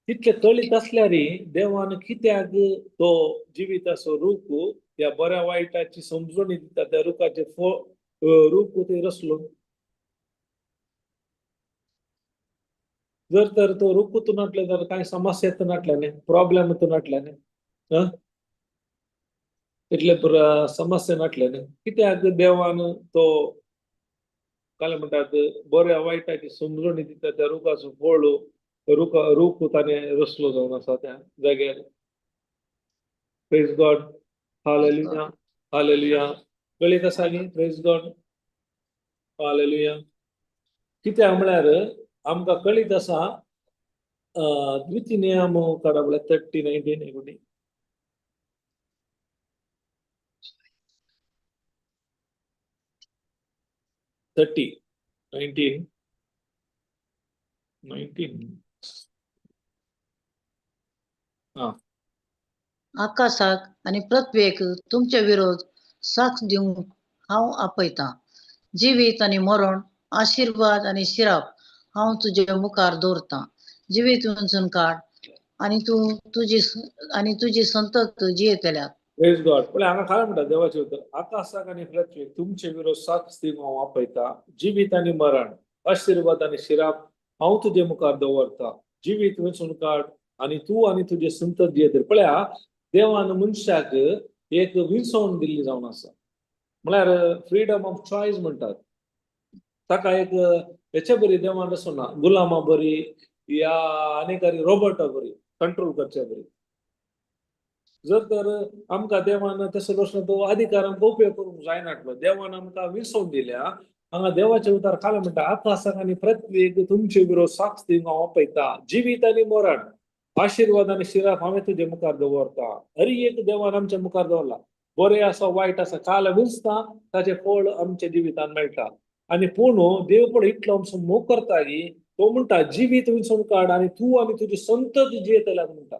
तितलें कळीत आसल्यार देवान कित्याक तो जिविताचो रूख ह्या बऱ्या वायटाची समजणी दिता त्या रुखाचें रूख थंय रचलो जर तर तो रुकूतून नटले तर काय समस्येतून नटल्याने प्रॉब्लेमतून नटल्याने इतले समस्या नटल्याने कित्याक देवान तो काय म्हणतात बऱ्या वाईटाची समजून दिता त्या रुखाचो फळ रूख ताणे रचलो जावन आसा त्या जाग्यार प्रेज गॉड हालेलुया हालेलुया कळीत आसा न्ही प्रेज गॉड हालेलुया कित्याक म्हळ्यार आमकां कळीत आसा द्वितीय नियम काडा म्हळ्यार 30:19 एक मिनिट 19 हा आकाशाक आणि पृथ्वीक तुमचे विरोध साक्ष दिवंक हांव आपयता जिवीत आणि मरण आशीर्वाद आणि श्राप हांव तुजे मुखार दवरता जिवीत वचून काड आणि तुजी संतत जियेतल्यात प्रेज गॉड पण हांगा काय म्हणटा देवाचे उतर आकाशाक आणि पृथ्वीक तुमचे विरोध साक्ष दिवंक हांव आपयता जिवीत आणि मरण आशीर्वाद आणि श्राप हांव तुजे मुखार दवरता जिवीत वचून काड आणि तुजे संतत जियेतले पळया देवान मनशाक एक विंसवण दिल्ली जावन आसा म्हळ्यार फ्रीडम ऑफ चॉईस म्हणटात ताका एक हेचे बरी देवान रचना गुलामा बरी या आनीक रोबोटा बरी कंट्रोल करचे बरी जर तर आमकां देवान तसो रचना तो अधिकार आमकां उपयोग करूंक जायनाटलो देवान आमकां विंसवण दिल्या हांगा देवाचे उतार खाला म्हणटा आकाशाक आनी पृथ्वीक तुमचे विरोध साक्ष दिवंक हांव आपयता जिवीत आनी मरण आशीर्वाद आणि श्राप हांवें तुजे मुखार दवरता हर एक देवान आमच्या मुखार दवरला बरें आसा वायट आसा काल विंसता ताचे फळ आमच्या जिवितान मेळटा आनी पूण देव पण इतलो आमचो मोग करता की तो म्हणटा जिवीत विंसवण काड आनी तुजी संतत जियेतल्यात म्हणटा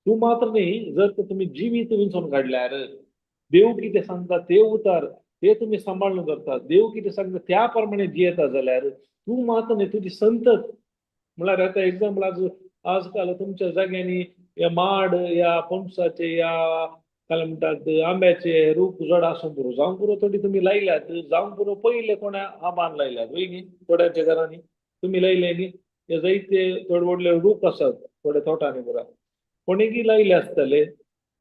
तू मात्र न्ही जर तर तुम्ही जिवीत विंसवण काडल्यार देव कितें सांगता ते उतार ते तुम्ही सांबाळून करता देव कितें सांगता त्या प्रमाणे जियेता जाल्यार तू मात्र न्ही तुजी संतत म्हळ्यार आतां एक्झाम्पल आजकाल तुमच्या जाग्यांनी या माड या पणसाचे या काय म्हणतात आंब्याचे रूख जड आसूं पुरो जावं पुरो थोडी तुम्ही लायल्यात जावं पुरो पयले कोणा आंबान लायल्यात वय न्ही थोड्याच्या घरांनी तुम्ही लायले न्ही हे जायते थोडे व्हडले रूख आसात थोड्या तोटांनी पुरा कोणीय लायले आसतले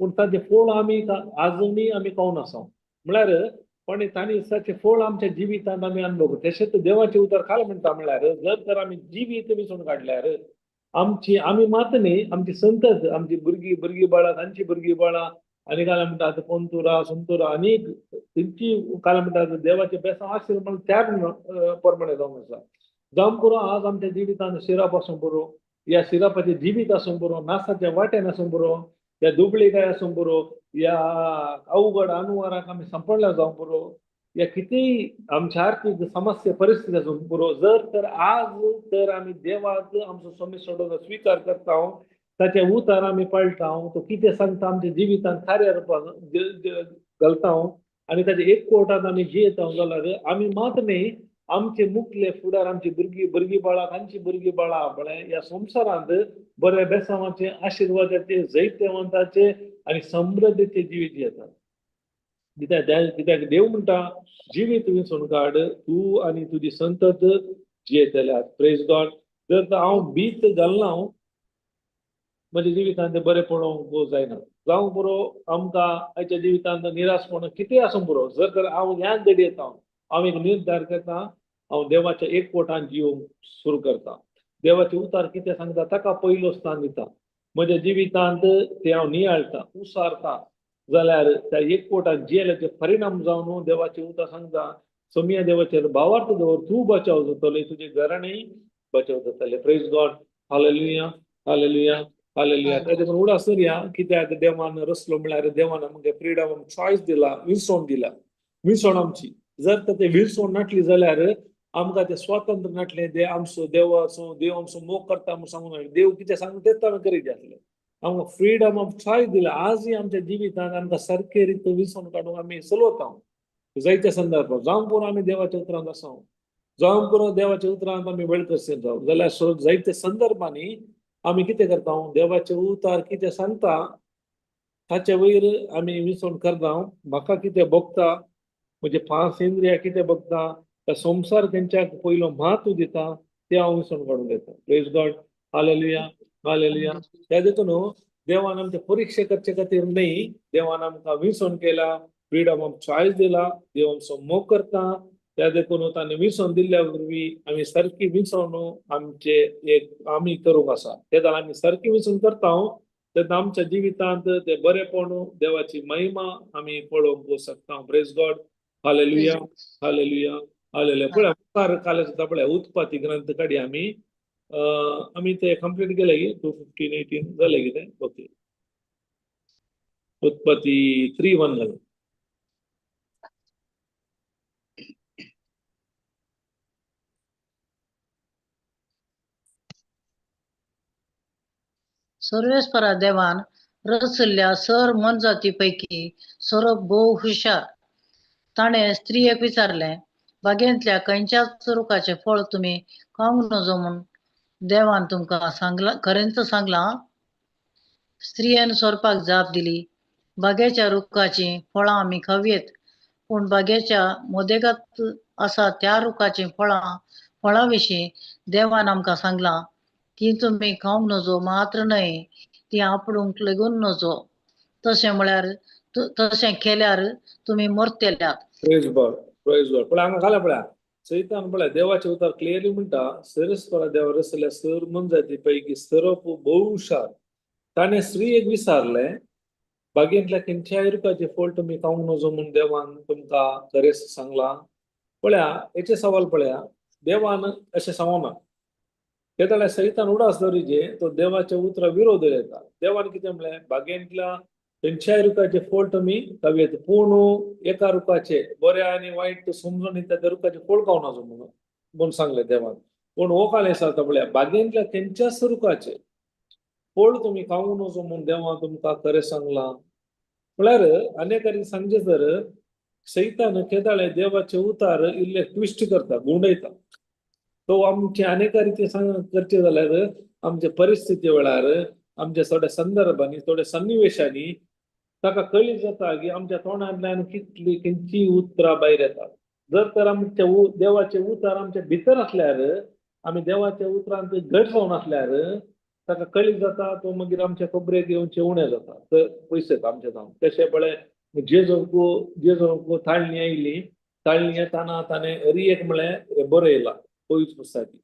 पूण ताचे फळ आमी आजुनी आमी खावन आसा म्हळ्यार पण तांणी ताचे फळ आमच्या जिवितांत आमी अनुभव तशेंच देवाचे उतर खाल म्हणटा म्हळ्यार जर तर आमी जिवीत विंसवण काडल्यार आमी मात न्ही आमची संतत आमची भुरगीं बाळां तांची भुरगीं बाळां आनी काय म्हणटात पंतुरा संतुरा आनीक तेंची काय म्हणटात देवाचे बेसांव आशिर्वाद त्या प्रमाणे जावन आसा जावं पुरो आज आमच्या जिवितांत शिराप आसूं पुरो या शिरापाचे जिवीत आसूं पुरो नासाच्या वाट्यान आसूं पुरो या दुबळेकाय आसूं पुरो या अवघड अनुवाराक आमी सांपडल्या जावं पुरो या कितेंय आमच्या आर्थीक समस्या परिस्थिती आसूं पुरो जर तर आज तर आमी देवाक आमचो समीर स्वीकार करता ताचे उतार आमी पळटा तो कितें सांगता आमच्या जिवितांत कार्य घालता आनी ताचे एक कोर्टांत आमी जियेता जाल्यार आमी मात न्ही आमचे मुखले फुडार आमची भुरगीं बाळां तांची भुरगीं बाळां म्हळ्यार ह्या संवसारांत बऱ्या बेसांवाचे आशिर्वादाचे जैतवंताचे आनी समृद्धीचे जिवीत येतात कित्याक देव म्हणटा जिवीत विंसवण काड तूं आनी तुजी संतत जियेतल्यात प्रेज गॉड जर तर हांव भीत घालना म्हज्या जिवितांत बरें पळोवंक जायना जावं पुरो आमकां आयच्या जिवितांत निराशपण कितेंय आसूं पुरो जर तर हांव ह्याच दडी येता हांव एक निर्धार करता हांव देवाच्या एक कोटान जिवंक सुरू करता देवाचे उतार कितें सांगता ताका पयलो स्थान दिता म्हज्या जिवितांत ते हांव नियाळटा उसारता जाल्यार त्या एक कोटान जियेल्याचे परिणाम जावन देवाचे उतार सांगता समिया देवाचेर भावार्थ दवर तूं बचाव जातले तुजे घराणेय बचाव जातले praise God hallelujah hallelujah hallelujah ताचे उडा सरुया कित्याक देवान रचलो म्हळ्यार देवान आमकां फ्रीडम ऑफ चॉयस दिला विंसवण आमची जर तर ते विंसवण नाटली जाल्यार आमकां ते स्वातंत्र्य नाटलें देव आमचो मोग करता म्हूण सांगून देव कितें सांगता तेच आमी करीत आसले आमकां फ्रीडम ऑफ चॉयस दिला आजय आमच्या जिवितांत आमकां सारके रीत विंसवण काडूंक आमी चलवता जायत्या संदर्भांत जावं पुरो आमी देवाच्या उतरांत आसा जावं पुरो देवाच्या उतरांत आमी वेळकरशीर जावं जाल्यार जायत्या संदर्भांनी आमी कितें करता देवाचे उतार कितें सांगता ताचे वयर आमी विंसवण करता म्हाका कितें भोगता म्हणजे 5 इंद्रिया कितें भोगता संसार तेंच्याक पयलो म्हत्व दिता ते हांव विसरून काडून घेता. Praise God. हालेलुया. हालेलुया. त्या देखून देवान आमचे परीक्षे करचे खातीर न्ही, देवान आमकां विसवण केला, फ्रीडम ऑफ चॉयस दिला, देव आमचो मोग करता. त्या देखून ताणें विसवण दिल्ल्या वरवीं आमी सारकी विसवण आमचे एक आमी करूंक आसा. तेन्ना आमी सारकी विसवण करता तेन्ना आमच्या जिवितांत ते बरेपण, देवाची महिमा आमी पळोवंक शकता. Praise God. Hallelujah. Hallelujah. Hallelujah. पळय मुखार काले सुद्दां पळय उत्पत्ती ग्रंथ काडी आमी ते कंप्लीट केले की 2:15-18 जाले कितें. ओके. उत्पत्ती 3:1 जालें. सर्वेस्परा देवान रचल्या सर मनजातीपैकी सर्व भोव हुशार. ताणें स्त्रियेक विचारलें, बागेंतल्या खंयच्याच रुखाचें फळ तुमी खावंक नजो म्हूण देवान तुमकां सांगलां, खरेंच सांगलां? स्त्रियेन सोरपाक जाप दिली, बागेच्या रुखाचीं फळां आमी खावयेत, पूण बागेच्या मदेगात आसा त्या रुखाचीं फळां विशीं देवान आमकां सांगलां की तुमी खावंक नजो, मात्र न्हय ती आपणूक लेगून नजो. तशें केल्यार तुमी मरतल्यात. Praise God. Praise God. पण हांगा घाला पळय, सैतान पळय देवाचे उतर क्लियरली म्हणटा, सरस्परा देवा रचल्या सर मनजाती पैकी सर्व भोव हुशार. ताणें स्त्रियेक विचारलें, बागेंतल्या खंयच्याय रुखाचे फळ तुमी खावंक नजो म्हूण देवान तुमकां खरेंच सांगलां. पळया हेचे सवाल पळया, देवान अशें सांगना. ते जाल्यार सैतान उडास दवरीचे तो देवाच्या उतरा विरोध येता. देवान कितें म्हणलें, बागेंतल्या खंयच्याय रुखाचे फळ तुमी खावयेत, पूण एका रुखाचे बरें आनी वायट समजून येता त्या रुखाचे फळ खावं नजो म्हणून सांगलें देवान. पूण हो काल सांगता पळया, बागेंतल्या खंयच्याच रुखाचे फळ तुमी खावंक नजो म्हणून देवान तुमकां खरें सांगलां. म्हळ्यार अनेकांनी सांगचे तर सैतान केदाळे देवाचे उतार इल्ले ट्विस्ट करता, गुंडयता. तो आमचे अनेक रिती करचे जाल्यार आमच्या परिस्थिती वेळार, आमच्या थोड्या संदर्भांनी, थोड्या सन्निवेशांनी ताका कळीत जाता की आमच्या तोंडांतल्यान कितली खंयची उतरां भायर येतात. जर तर आमच्या देवाचे उतार आमच्या भितर असल्यार, आमी देवाच्या उतरांत घट जावन असल्यार ताका कळीत जाता, तो मागीर आमच्या खबरेक येवचे उणें जाता, तर पयस येता आमच्या जावन. तशें पळय जेजूक ताळणी आयली, ताळणी येताना ताणें हरियेक म्हळें बरयलां पवित्र पुस्तकाची.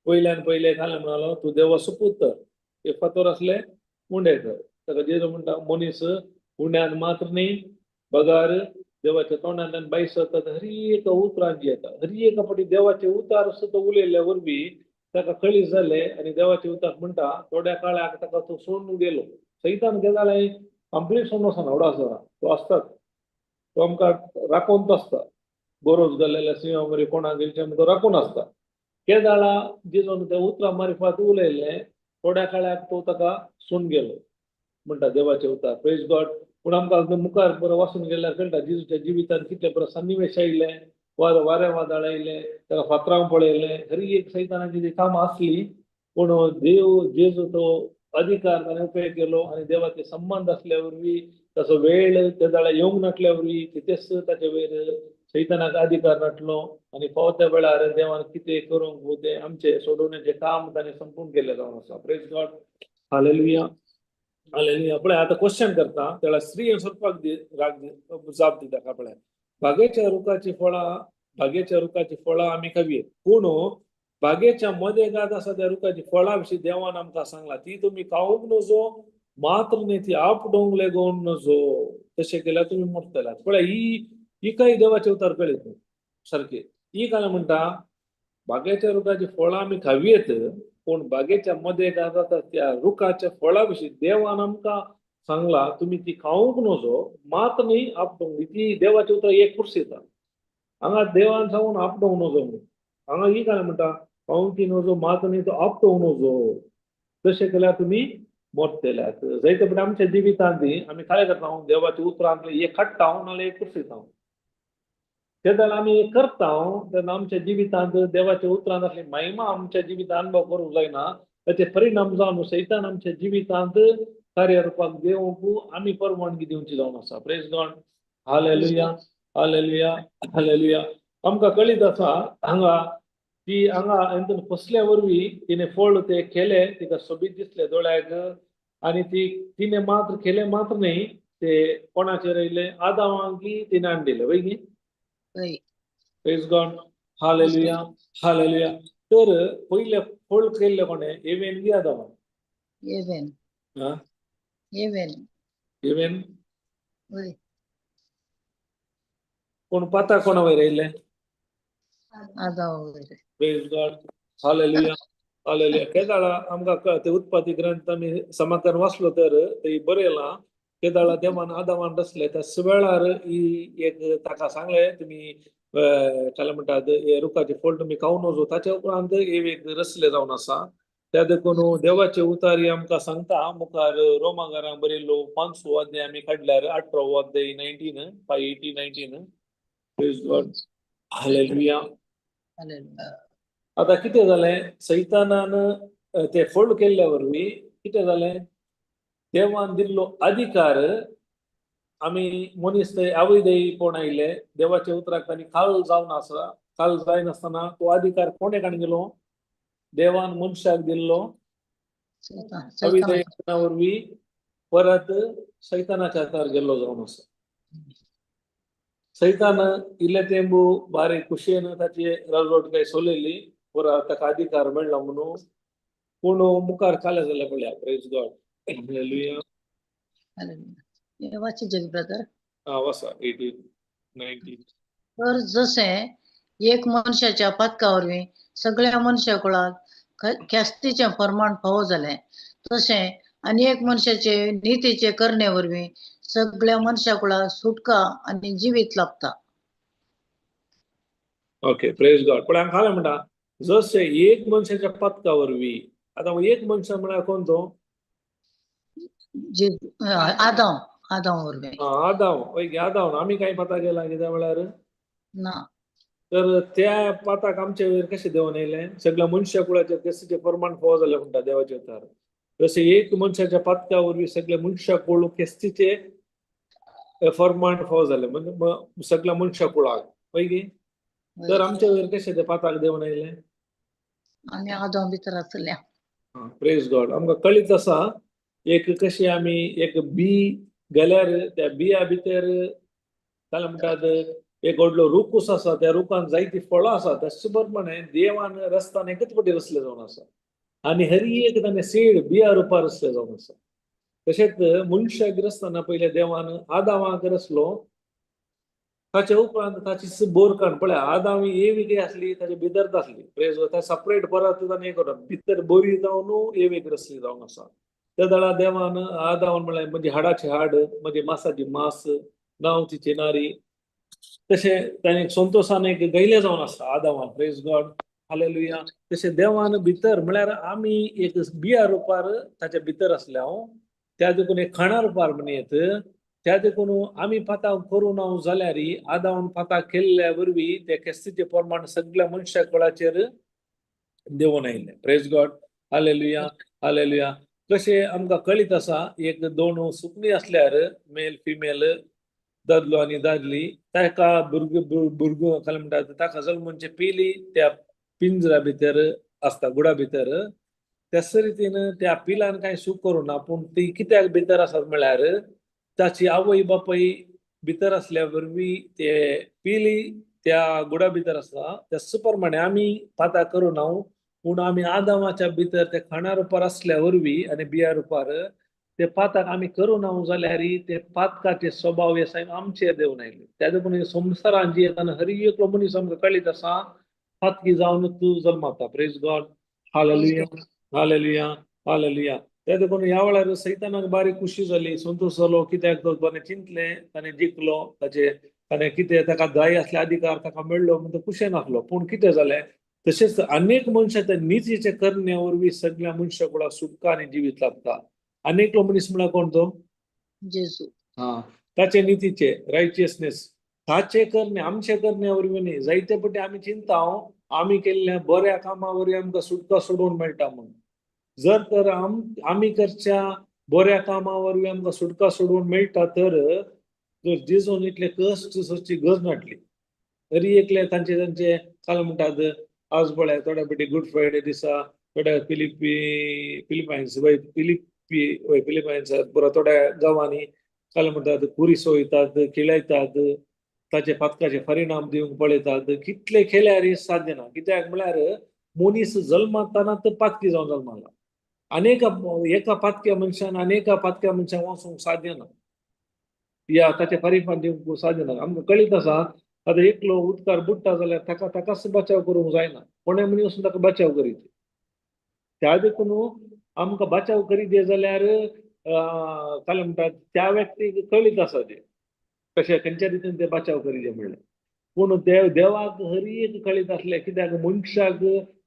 पयल्यान पयले घालें म्हणालो, तूं देवाचो पुत्र, हे फातर असले उणें कर. ताका जेजू म्हणटा, मनीस उण्यान मात्र न्ही, बगार देवाच्या तोंडांतल्यान भायर सरता हरी एका उतरांची येता. हरी एका फावटी देवाचे उतार सुद्दां उलयल्ल्या वरवीं ताका कळीत जालें आनी देवाचे उतार म्हणटा थोड्या काळाक ताका तो सोडून गेलो. सैतान केदाळे कंप्लीट सोडून वचना उडासदारा, तो आसतात, तो आमकां राखोवंत आसता. गरज जाल्ल्या सिंहा मरी कोणाक गेलचे तो राखून आसता. केदाळा जेजून त्या उतरां मार्फत उलयल्लें, थोड्या काळाक तो ताका सोडून गेलो म्हणटा देवाचे उतार. Praise God. पूण आमकां मुखार बरो वाचून गेल्यार कळटा जेजूच्या जिवितांत कितले बरो सन्निवेश आयिल्ले, वारें वादळ आयिल्ले, ताका फातरांक पळयलें, हरी एक सैतानाची जी कामां आसली. पूण देव जेजू तो अधिकार ताणें उपेग केलो आनी देवाचे संबंध असल्या वरवीं ताचो वेळ केदाळे येवंक नाटल्या वरवीं कितेंच ताचे वयर सैतानाक अधिकार नाटलो आनी पावत्या वेळार देवान कितें करूंक तें आमचे सोडवण्याचें काम ताणें संपूर्ण केलें जावन आसा. Praise God. हालेलुया. हालेलुया. पळय आतां क्वेश्चन करता, तेळार स्त्री सोदपाक जाप दिता का पळय. बागेच्या रुखाची फळां आमी खावयेत, पूण बागेच्या मदेगाद आसा त्या रुखाची फळां विशीं देवान आमकां सांगलां, ती तुमी खावंक नजो, मात्र न्ही ती आपटोवंक लेगोन नजो. तशें केल्यार तुमी मरतल्यात. पळय ही काही देवाचे उतार कळीत सारखे. ही काल म्हणटा बागेच्या रुखाची फळां आमी खावयेत, पूण बागेच्या मदेगाद आसा त्या रुखाच्या फळां विशीं देवान आमकां सांगलां, तुमी ती खावंक नजो, मात न्ही आपटोवंक. ती देवाचे उतर एक कुर्स येता. हांगा देवान सांगून आपटोवंक नजो म्हणून. हांगा ही काल म्हणटा खावंक नजो, मात न्ही तो आपटोवंक नजो. तशें केल्यार तुमी मरतल्यात. जायते फावटी आमच्या जिवितांत आमी काय करता, देवाच्या उतरांतले एक हाडटा नाल्यार एक कुर्स येता. तेन्ना आमी करता तेन्ना आमच्या जिवितांत देवाच्या उतरांत असली महिमा आमच्या जिवितांत अनुभव करूंक जायना. ताचे परिणाम जावन सैतान आमच्या जिवितांत कार्यरूपाक देवूंक आमी परवानगी दिवची जावन आसा. Praise God. Hallelujah. Hallelujah. Hallelujah. आमकां कळीत आसा हांगा ती हांगा हांतून फसल्या वरवीं तिने फळ ते केले तिका सोबीत दिसले दोळ्याक आणि तिने मात्र केले मात्र नाही ते कोणाचेर येयले आदामाक तिने आणले वय न्ही हय प्रेज गॉड हालेलुया हालेलुया तर पहिले फळ केल्ले कोणे एवेन की आदामान एवेन हा एवेन एवेन हय कोण पाता कोणा वयर येयले आदाम वयर प्रेज गॉड हालेलुया हालेलुया केदाळा आमकां ते उत्पत्ती ग्रंथ आमी समाधान वाचलो तर ते बरयलां केदाळा देवान आदामान रचले त्या वेळार ही एक ताका सांगले तुमी काय म्हणटात हे रुखाचे फळ तुमी खाऊ नजो ताच्या उपरांत एक रचले जावन आसा त्या देखून देवाचे उतारी आमकां सांगता मुखार रोमाकारांक बरयल्लो 5 अध्याय आमी काडल्यार 18 अध्याय 19 5:18-19 प्रेज गॉड हालेलुया हालेलुया आता कितें जालें सैतानान ते फळ केल्ल्या वरवीं कितें जालें देवान दिल्लो अधिकार आमी मनीस थंय अवैधपण आयले देवाच्या उतराक तांणी खाल जावन आसा खाल जायनासतना तो अधिकार कोणे काण गेलो देवान मनशाक दिल्लो सैतान अविधेयपणा वरवीं परत सैतानाच्या हातार गेल्लो जावन आसा सैतान इल्ले तेंबू बारीक कुशेन ताची रजवट चलयली बरो ताका अधिकार मेळ्ळो म्हणून पूण मुखार काले जाल्यार पळया प्रेज गॉड हालेलुया हालेलुया हे वाची जग ब्रदर वाचा 18-19 तर जसे एक मनशाच्या पातका वरवीं सगळ्या मनशा कुळाक ख्यास्तीचे फर्माण फावो जालें तशें आनी एक मनशाचे नीतीचे करणे वरवीं सगळ्या मनशा कुळाक सुटका आनी जिवीत लाभता ओके प्रेज गॉड पण हांगा काय म्हणटा जसे एक मनशाच्या पातका वरवीं आतां एक मनशा म्हळ्यार कोण तो जे आदाम आदाम वरवीं आदाम पळय आदाम आमी काय पाता गेला कित्याक म्हळ्यार ना तर त्या पाताक आमचे वयर कशें देंवन येयलें सगळ्या मनशा कुळाचे केसीचे प्रमाण फावो जालें म्हणटा देवाचे उतार जसे एक मनशाच्या पातका वरवीं सगळे मनशा कुळ केस्तीचे फर्माण फावो जालें म्हणजे सगळ्या मनशा कुळाक पळय तर आमच्या वयर कशें ते पाताक देंवन येयलें आमी आदाम भितर आसल्या प्रेज गॉड आमकां कळीत आसा एक कशी आमी एक बी गेल्यार त्या बिया भितर काय म्हणटात एक व्हडलो रूख आसा त्या रुखान जायतीं फळां आसा तशे प्रमाणे देवान रस्त्यान एकच फावटी रचले जावन आसा आनी हर एक ताणें सीड बिया रुपार रचले जावन आसा तशेंच मनशाक रचतना पयले देवान आदामाक रचलो ताच्या उपरांत ताची बोरकाण पळय आदाम ही वेगळी आसली ताची भितर आसली प्रेज सेपरेट परत ताणें करून भितर बरी जावन एक रचली जावन आसा त्या दळा देवान आदामान म्हळ्यार म्हणजे हाडाचे हाड म्हणजे मांसाची मांस नांव तिचे नारी तशें ताणें संतोषान एक गैले जावन आसा आदामान प्रेज गॉड हालेलुया तशें देवान भितर म्हळ्यार आमी एक बिया रुपार ताच्या भितर आसल्या त्या देखून एक खाणा रुपार म्हणयत त्या देखून आमी पाता करून हांव जाल्यार आदामान पाता केल्ल्या वरवीं ते केस्तीचे प्रमाण सगळ्या मनशा कुळाचेर देंवन आयिल्लें प्रेज गॉड हालेलुया हालेलुया कशें आमकां कळीत आसा एक दोन सुकणी आसल्यार मेल फिमेल दादलो आनी दादली ताका भुरगो काय म्हणटात ताका जल्मोवचे पयली त्या पिंजरा भितर आसता गुडा भितर त्याच रितीन त्या पिलान कांय सूख करूना पूण ती कित्याक भितर आसात म्हळ्यार ताची आवय बापूय भितर आसल्या वरवीं ते पिली त्या गुडा भितर आसा त्याच प्रमाणे आमी पाता करून हांव पूण आमी आदामाच्या भितर ते खाणा रुपार आसल्या वरवीं आनी बिया रुपार ते पाताक आमी करून हांव जाल्यार ते पातकाचे स्वभाव हे आमचेर देंवन आयले त्या देखून संवसारान जी येताना हर एकलो मनीस आमकां कळीत आसा पातकी जावन तूं जल्माता praise God hallelujah hallelujah hallelujah त्या देखून ह्या वेळार सैतानाक बारीक खुशी जाली संतोष जालो कित्याक तो ताणें चिंतलें ताणें जिखलो ताणें कितें ताका जाय आसले अधिकार ताका मेळ्ळो म्हणून तो खुशेन आसलो पूण कितें जालें तशेंच अनेक मनशां त्या नितीचे करण्या वरवीं सगळ्या मनशा कुळाक सुटका आनी जिवीत लाभता अनेकलो मनीस म्हळ्यार कोण तो जेजू ताचे नितीचे रायचियसनेस ताचे करणे आमचे करण्या वरवीं न्ही जायते फावटी आमी चिंता आमी केल्ल्या बऱ्या कामा वरवीं आमकां सुटका सोडून मेळटा म्हणून जर तर आमी करच्या बऱ्या कामा वरवीं आमकां सुटका सोडून मेळटा तर जेजून इतले कश्ट सोडची गरज नाटली तरी एकले तांचे काय म्हणटात आज पळय थोड्या पेटी गुड फ्रायडे दिसा थोड्या फिलिपायन्स पुरा थोड्या गांवांनी काय म्हणतात कुरी सोयतात खेळयतात ताचे पातकाचे परिणाम दिवंक पळयतात कितले खेळ्यार साध्य ना कित्याक म्हळ्यार मनीस जल्मातना तर पातकी जावन जल्माला एका पातक्या मनशान अनेका पातक्या मनशांक वचूंक साध्य ना या ताचे परिणाम दिवंक साध्य ना आमकां कळीत आसा आता एकलो उदकार बुडटा जाल्यार ताकाच बचाव करूंक जायना कोणे मनीस वचून ताका बचाव करीत त्या देखून आमकां बचाव करीत जाल्यार काय म्हणटात त्या व्यक्तीक कळीत आसा ते कशें खंयच्या रितीन ते बचाव करीत म्हणल्यार पूण देवाक हरी एक कळीत आसलें कित्याक मनशाक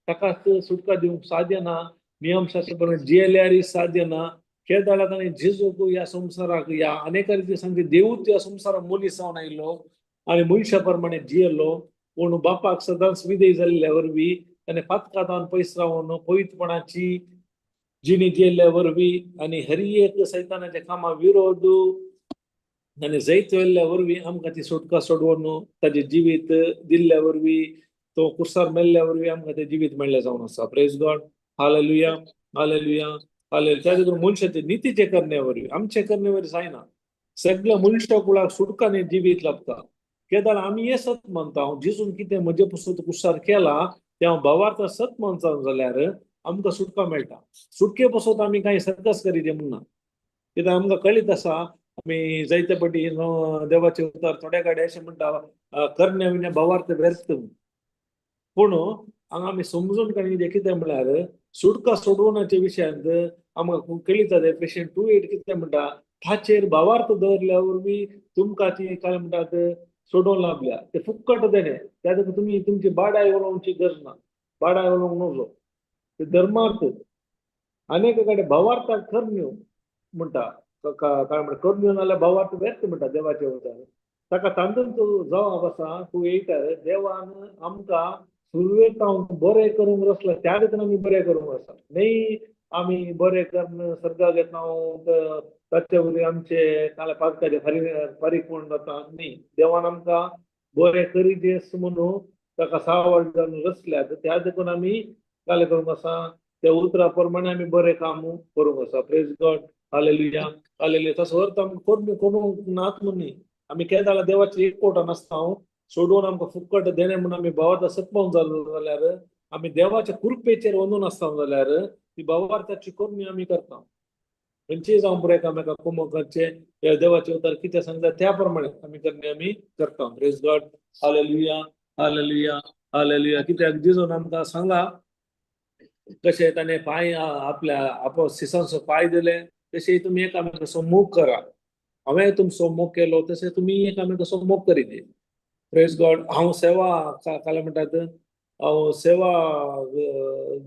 ताकाच सुटका दिवंक साध्य ना नियमशास्त्र प्रमाणे जियेल्यारय साध्य ना केदाळा ताणें झिजूक ह्या संवसाराक या अनेक रिती सांगते देवूच ह्या संवसाराक मनीस जावन आयिल्लो आणि मनशा प्रमाणे जियेलो पूण बापाक सदांच विधेय जाल्ल्या वरवीं ताणें पातकांतान पयस रावन पवित्रपणाची जिणी जियेल्ल्या वरवीं आनी हरी एक सैतानाच्या कामा विरोध आनी जैत वेल्ल्या वरवीं आमकां ती सुटका सोडवून ताजें जिवीत दिल्ल्या वरवीं तो कुर्सार मेल्ल्या वरवीं आमकां तें जिवीत मेळ्ळें जावन आसा praise God hallelujah hallelujah hallelujah त्या देखून मनशाचे नितीचे करण्या वरवीं आमचे करणे वरवीं जायना सगळ्या मनुष्य कुळाक सुटकाने जिवीत लाभता केदार आमी हे सत मानता जिजून कितें म्हजे पासून कुर्सार केला तेव्हा भावार्थ सत मानता जाल्यार आमकां सुटका मेळटा सुटके पासून आमी कांय सर्कस करीत म्हणना कित्याक आमकां कळीत आसा आमी जायते फावटी देवाचे उतार थोड्या गाडी अशें म्हणटा करण्या विना भावार्थ व्यर्थ पूण हांगा आमी समजून काडली कितें म्हळ्यार सुटका सोडवण्याच्या विशयांत आमकां कळीत जाता पेशंट 2:8 कितें म्हणटा ताचेर भावार्थ दवरल्या वरवीं तुमकां ती काय म्हणटात सोडोवन लाभल्या ते फुक्कट देणे त्या देखून तुमी तुमची बाडाय उलोवची गरज ना बाडाय उलोवंक नजो ते धर्मार्थ अनेक कडेन भावार्थाक करण्यो म्हणटा काय म्हणटा करण्यो नाल्यार भावार्थ व्यक्त म्हणटा देवाचे उतार ताका तांदूळ जबाब आसा तूं येयता देवान आमकां सुरवेक बरें करूंक रचला त्या देखून आमी बरें करूंक आसा न्ही आमी बरें करून सर्गाक येता ताचे वरवीं आमचे नाल्यार पातकाचे फारीकपण जाता न्ही देवान आमकां बरें करीत म्हणून ताका सावळ जावन रचल्यात त्या देखून आमी काय करूंक आसा त्या उतरा प्रमाणे आमी बरें काम करूंक आसा प्रेज गॉड हालेलुया हालेलुया तसो अर्थ आमकां करूंक नात न्ही आमी केदाळा देवाची एकवटान आसता सोडून आमकां फुक्कट देणे म्हणून आमी भावार्थ सत्पावन जालो जाल्यार आमी देवाच्या कृपेचेर वंदून आसता जाल्यार ती भावार्थाची करणी आमी करता खंयचीय जावं बरें काम एका कुमक करचे देवाचे उतार कितें सांगता त्या प्रमाणे आमी करणी आमी करता praise God hallelujah hallelujah hallelujah कित्याक जिजून आमकां सांगा कशें ताणें पांय आपल्या सिसांचो पांय दिले तशें तुमी एकामेकाचो मोग करा हांवें तुमचो मोग केलो तशें तुमी एकामेकाचो मोग करीत प्रेज गॉड हांव सेवा काय म्हणटात हांव सेवा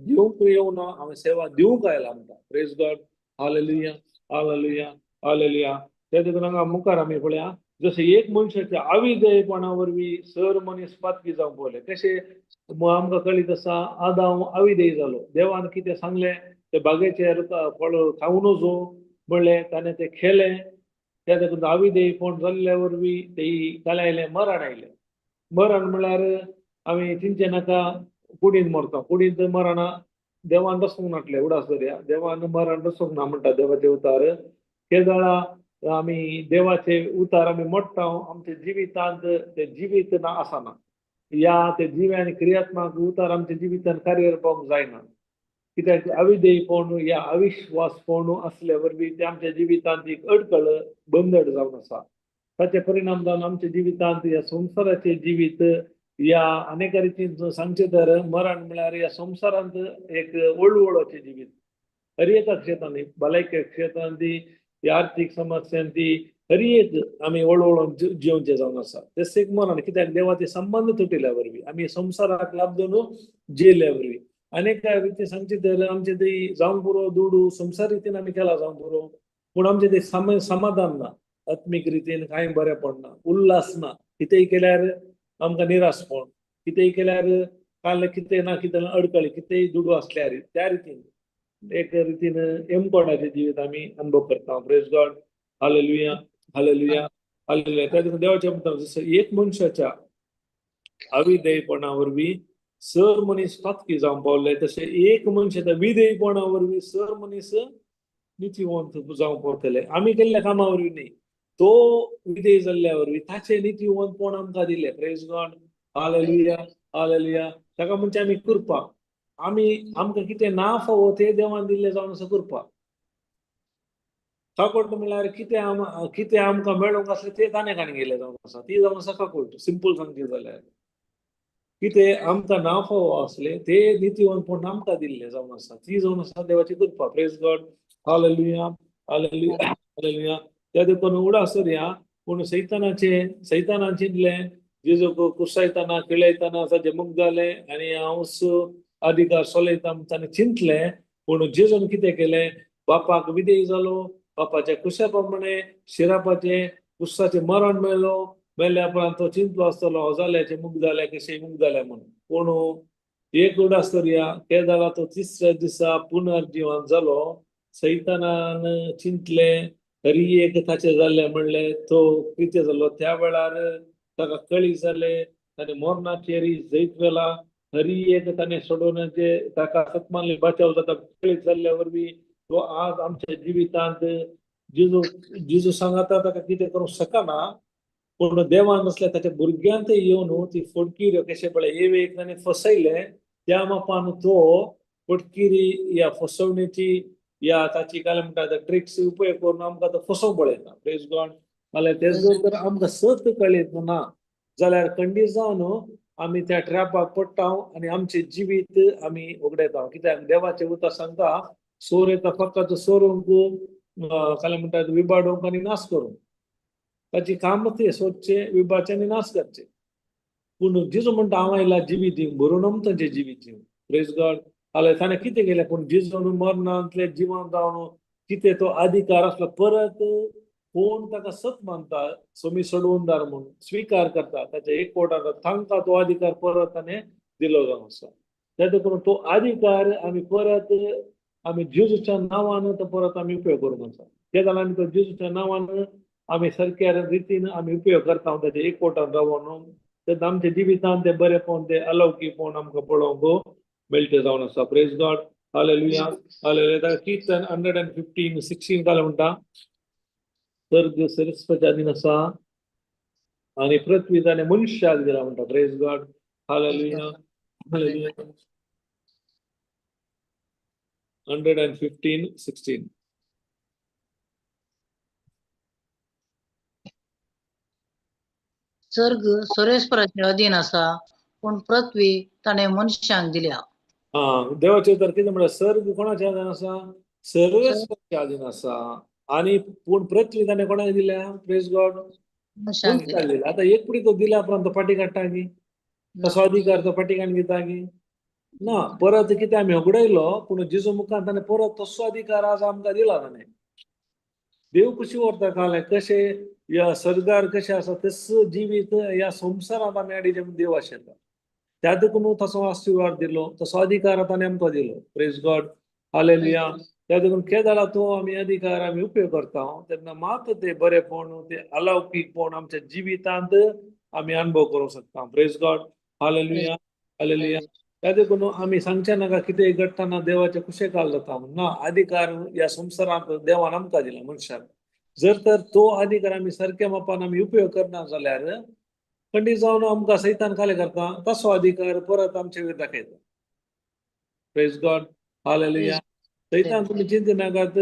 दिवंक येवना हांवें सेवा दिवंक आयला म्हणटा praise God hallelujah hallelujah hallelujah त्या देखून हांगा मुखार आमी पळया जशें एक मनशाच्या आविधेयपणा वरवीं सर मनीस पातकी जावंक पळयलें तशें आमकां कळीत आसा आदाम आविधेय जालो देवान कितें सांगलें ते बागेचेर फळ खावं नजो म्हणलें ताणें तें खेलें त्या देखून आविधेयपण जाल्ल्या वरवीं तें काय आयलें मरण आयलें मरण म्हळ्यार आमी चिंचे नाका कुडीन मरता कुडीन मरणा देवान रचूंक नाटलें उडास दर्या देवान मरण रचूंक ना म्हणटा देवाचे उतार केदाळा आमी देवाचे उतार आमी मोडटा आमच्या जिवितांत ते जिवीत ना आसना या ते जिवे आनी क्रियात्मक उतार आमच्या जिवितांत कार्य करपाक जायना कित्याक अविधेयपण या अविश्वासपण असल्या वरवीं ते आमच्या जिवितांत एक अडखळ बंदड जावन आसा ताचे परिणाम जावन आमच्या जिवितांत या संवसाराचे जिवीत या अनेक रितीन सांगचे तर मरण म्हळ्यार ह्या संवसारांत एक वळवळाचें जिवीत हर एका क्षेत्रांनी भलायकी क्षेत्रांनी आर्थीक समस्यांनी हर एक आमी वळवळून जिवचे जावन आसा तेच एक मरण कित्याक देवाचे संबंध तुटिल्या वरवीं आमी संवसाराक लाभ दोन जियेल्या वरवीं अनेक रितीन सांगचे तर आमचे ते जावंक पुरो दुडू संवसार रितीन आमी केला जावंक पुरो पूण आमचे ते समाधान ना आत्मीक रितीन कांय बरें पडना उल्हास ना कितेंय केल्यार आमकां निराशपण कितेंय केल्यार काल कितें ना कितें अडकळी कितेंय दुडू आसल्यार त्या रितीन एक रितीन एमकोडाचें जिवीत आमी अनुभव करता praise God hallelujah hallelujah hallelujah त्या देखून देवाच्या म्हणटा जसं एक मनशाच्या अविधेयपणा वरवीं सर मनीस फातकी जावंक पावले तशें एक मनशाच्या विधेयपणा वरवीं सर मनीस नितीवंत जावंक पावतले. आमी केल्ल्या कामा वरवीं न्ही, तो विधेय जाल्ल्या वरवीं ताचे नितीवंतपण आमकां दिले. Praise God, hallelujah, hallelujah. ताका म्हणजे आमी करपाक, आमकां कितें ना फावो तें देवान दिल्लें जावन आसा करपाक. काकोट म्हणल्यार कितें आमकां मेळोंक आसलें तें ताणें गेलें जावन आसा, ती जावन आसा काकोट. सिंपल सांगचें जाल्यार कितें आमकां ना फावो आसलें तें नितीवंतपण आमकां दिल्लें जावन आसा, ती जावन आसा देवाची कृपा. Praise God, hallelujah, hallelujah, hallelujah. त्या देखून उडासर या पूण सैतानान चिंतलें जेजूक कुसायतना किळयतना ताचें मुख जालें आनी हांव अधिकार चलयता म्हूण ताणें चिंतलें. पूण जेजून कितें केलें, बापाक विधेय जालो, बापाच्या कुशा प्रमाणे शिरापाचें कुसाचें मरण मेलो. मेल्ल्या उपरांत तो चिंतलो आसतलो हो जाल्याचें मुख जालें कशें मुख जालें म्हणून. पूण एक उडासर या केदारा तो तिसऱ्या दिसा पुनर्जीवन जालो. सैतानान चिंतलें तरी एक ताचें जाल्लें म्हणलें तो कितें जालो त्या वेळार ताका कळीक जालें, ताणें मरणाचेर जैत वेला. तरी एक ताणें सोडून जे ताका आत्माले बचाव जाता कळीक जाल्ल्या वरवीं तो आज आमच्या जिवितांत जेजू सांगता ताका कितें करूंक शकना. पूण देवान नसल्या ताच्या भुरग्यांत येवन ती फटकीर कशें पळय एक ताणें फसयलें, त्या मापान तो फटकिरी या फसवणेची या ताची काय म्हणटा ट्रिक्स उपयोग करून आमकां तो फसोवंक पळयता. Praise God. नाल्यार तेजो जर आमकां सत कळीत ना जाल्यार खंडीत जावन आमी त्या ट्रॅपाक पडटा आनी आमचें जिवीत आमी उगडयता. कित्याक देवाचें उतर सांगता सोर येता फकत सोरूंक, काय म्हणटात विबाडूंक आनी नाश करूंक. ताची काम ते सोदचे, विबाचे आनी नाश करचे. पूण जेजू म्हणटा हांव आयला जिवीत दिवंक, भरून अमतांचें जिवीत दिवंक. Praise God. जाल्यार ताणें कितें केलें, पूण जेजून मरणांतले जिवन जावन कितें तो अधिकार आसलो परत कोण ताका सत मानता, समी सोडवूनदार म्हणून स्वीकार करता, ताच्या एक पोटार तांकां तो अधिकार परत ताणें दिलो जावन आसा. त्या देखून तो अधिकार आमी परत आमी जेजूच्या नांवान तो परत आमी उपयोग करूंक आसा. ते जाल्यार आमी तो जेजूच्या नांवान आमी सारक्या रितीन आमी उपयोग करता ताचे एक पोटार रावून. तें आमच्या जिवितांत तें बरेंपण तें अलौकीकपण आमकां पळोवंक मेळचें जावन आसा. Praise God, hallelujah, hallelujah. कीर्तन 115:16 काय म्हणटा, स्वर्ग सरस्वती अधीन आसा आनी पृथ्वी ताणें मनशाक दिला म्हणटा. Praise God, hallelujah, hallelujah. 115:16. सर्ग सोरेस्पराच्या अधीन आसा पूण पृथ्वी ताणें मनशांक दिल्या. देवाचे उतर कितें म्हणल्यार सर्ग कोणाच्या अधीन आसा, सर्वेस्वराच्या अधीन आसा आनी पूण पृथ्वी ताणें कोणाक दिल्या. प्रेज गॉड, मनशांक मनशाक दिल्या. आतां एक पुडी तो दिल्या उपरांत तो फाटी काडटा की तसो अधिकार तो फाटी काडून घेता की ना. परत कितें आमी उगडयलो पूण जेजू मुखार ताणें परत तसो अधिकार आज आमकां दिला. ताणें देव कशी व्हरता काल्यार कशें या सर्गार कशें आसा तसो जिवीत ह्या संवसारांत आमी हाडिचे देव आशिल्लो. त्या देखून तसो आशिर्वाद दिलो, तसो अधिकार ताणें आमकां दिलो. Praise God, hallelujah. त्या देखून केदारा तो आमी अधिकार आमी उपयोग करता तेन्ना मात ते बरेपण ते अलौकीकपण आमच्या जिवितांत आमी अनुभव करूंक शकता. Praise God, hallelujah, hallelujah. त्या देखून आमी सांगचे नाका कितें घडटना देवाचे कुशेकाल जाता म्हणून ना. अधिकार ह्या संवसारांत देवान आमकां दिला मनशाक. जर तर तो अधिकार आमी सारक्या मापान आमी उपयोग करना जाल्यार खंडीत जावन आमकां सैतान काले करता तसो अधिकार परत आमचे वयर दाखयता. Praise God, hallelujah. सैतान तुमी चिंता नाकात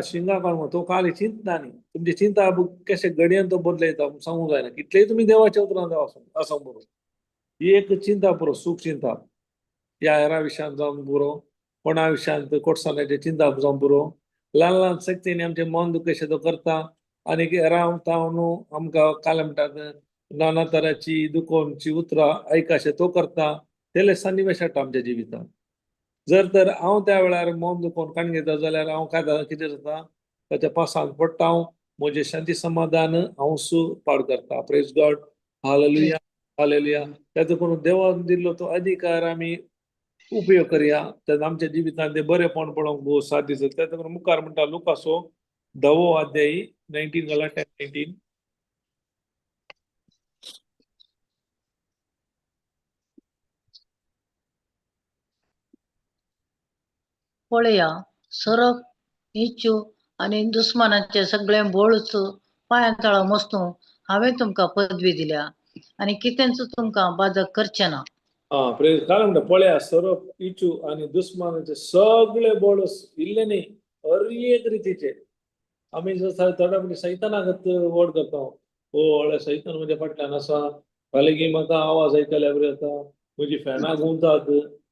शिंगा काडून तो काल चिंतना न्ही. तुमची चिंता कशें घडयेन तो बदलयता सांगूंक जायना. कितलेय तुमी देवाच्या उतरांत आसूं बरो, एक चिंता पुरो, सूख चिंता ह्या हेरा विशयान जावन पुरो, कोणा विशयान कोटसाल्याची चिंता जावन पुरो. ल्हान ल्हान सक्तींनी आमचें मन दुखेशें तो करता आनी रावता न्हू आमकां काय म्हणटात नाना तराची दुखोवणची उतरां ऐकाशें तो करता. तेले सन्निवेश हाडटा आमच्या जिवितांत. जर तर हांव त्या वेळार मन दुखोवन काण घेता जाल्यार हांव काय कितें जाता ताच्या पासांत पडटा. म्हजें शांती समाधान हांव पाड करता. Praise God, hallelujah, hallelujah. त्या देखून देवान दिल्लो तो अधिकार आमी उपयोग करया तेन्ना आमच्या जिवितांत ते बरेपण पळोवंक भोव साध्य जाता. त्या देखून मुखार म्हणटा लुकासो 10वो अध्याय 19 घाला 10-19. पळया सरक इच्छु आणि दुस्मानाचे सगळे बोळच पांया तळा मस्तू हांवें तुमकां पदवी दिल्या आणि कितेंच तुमकां बाधक करचे ना. प्रेज काय म्हणता पळया सरप इचू आणि दुश्मनाचे सगळे बोळस इल्ले न्ही हर एक रितीचे आम्ही जर थोडा म्हणजे सैतानागत वोट करता हो सैतान म्हणजे फाटल्यान आसा फाल्यां की म्हाका आवाज आयकल्या बरी जाता म्हजी फॅनां घुंवतात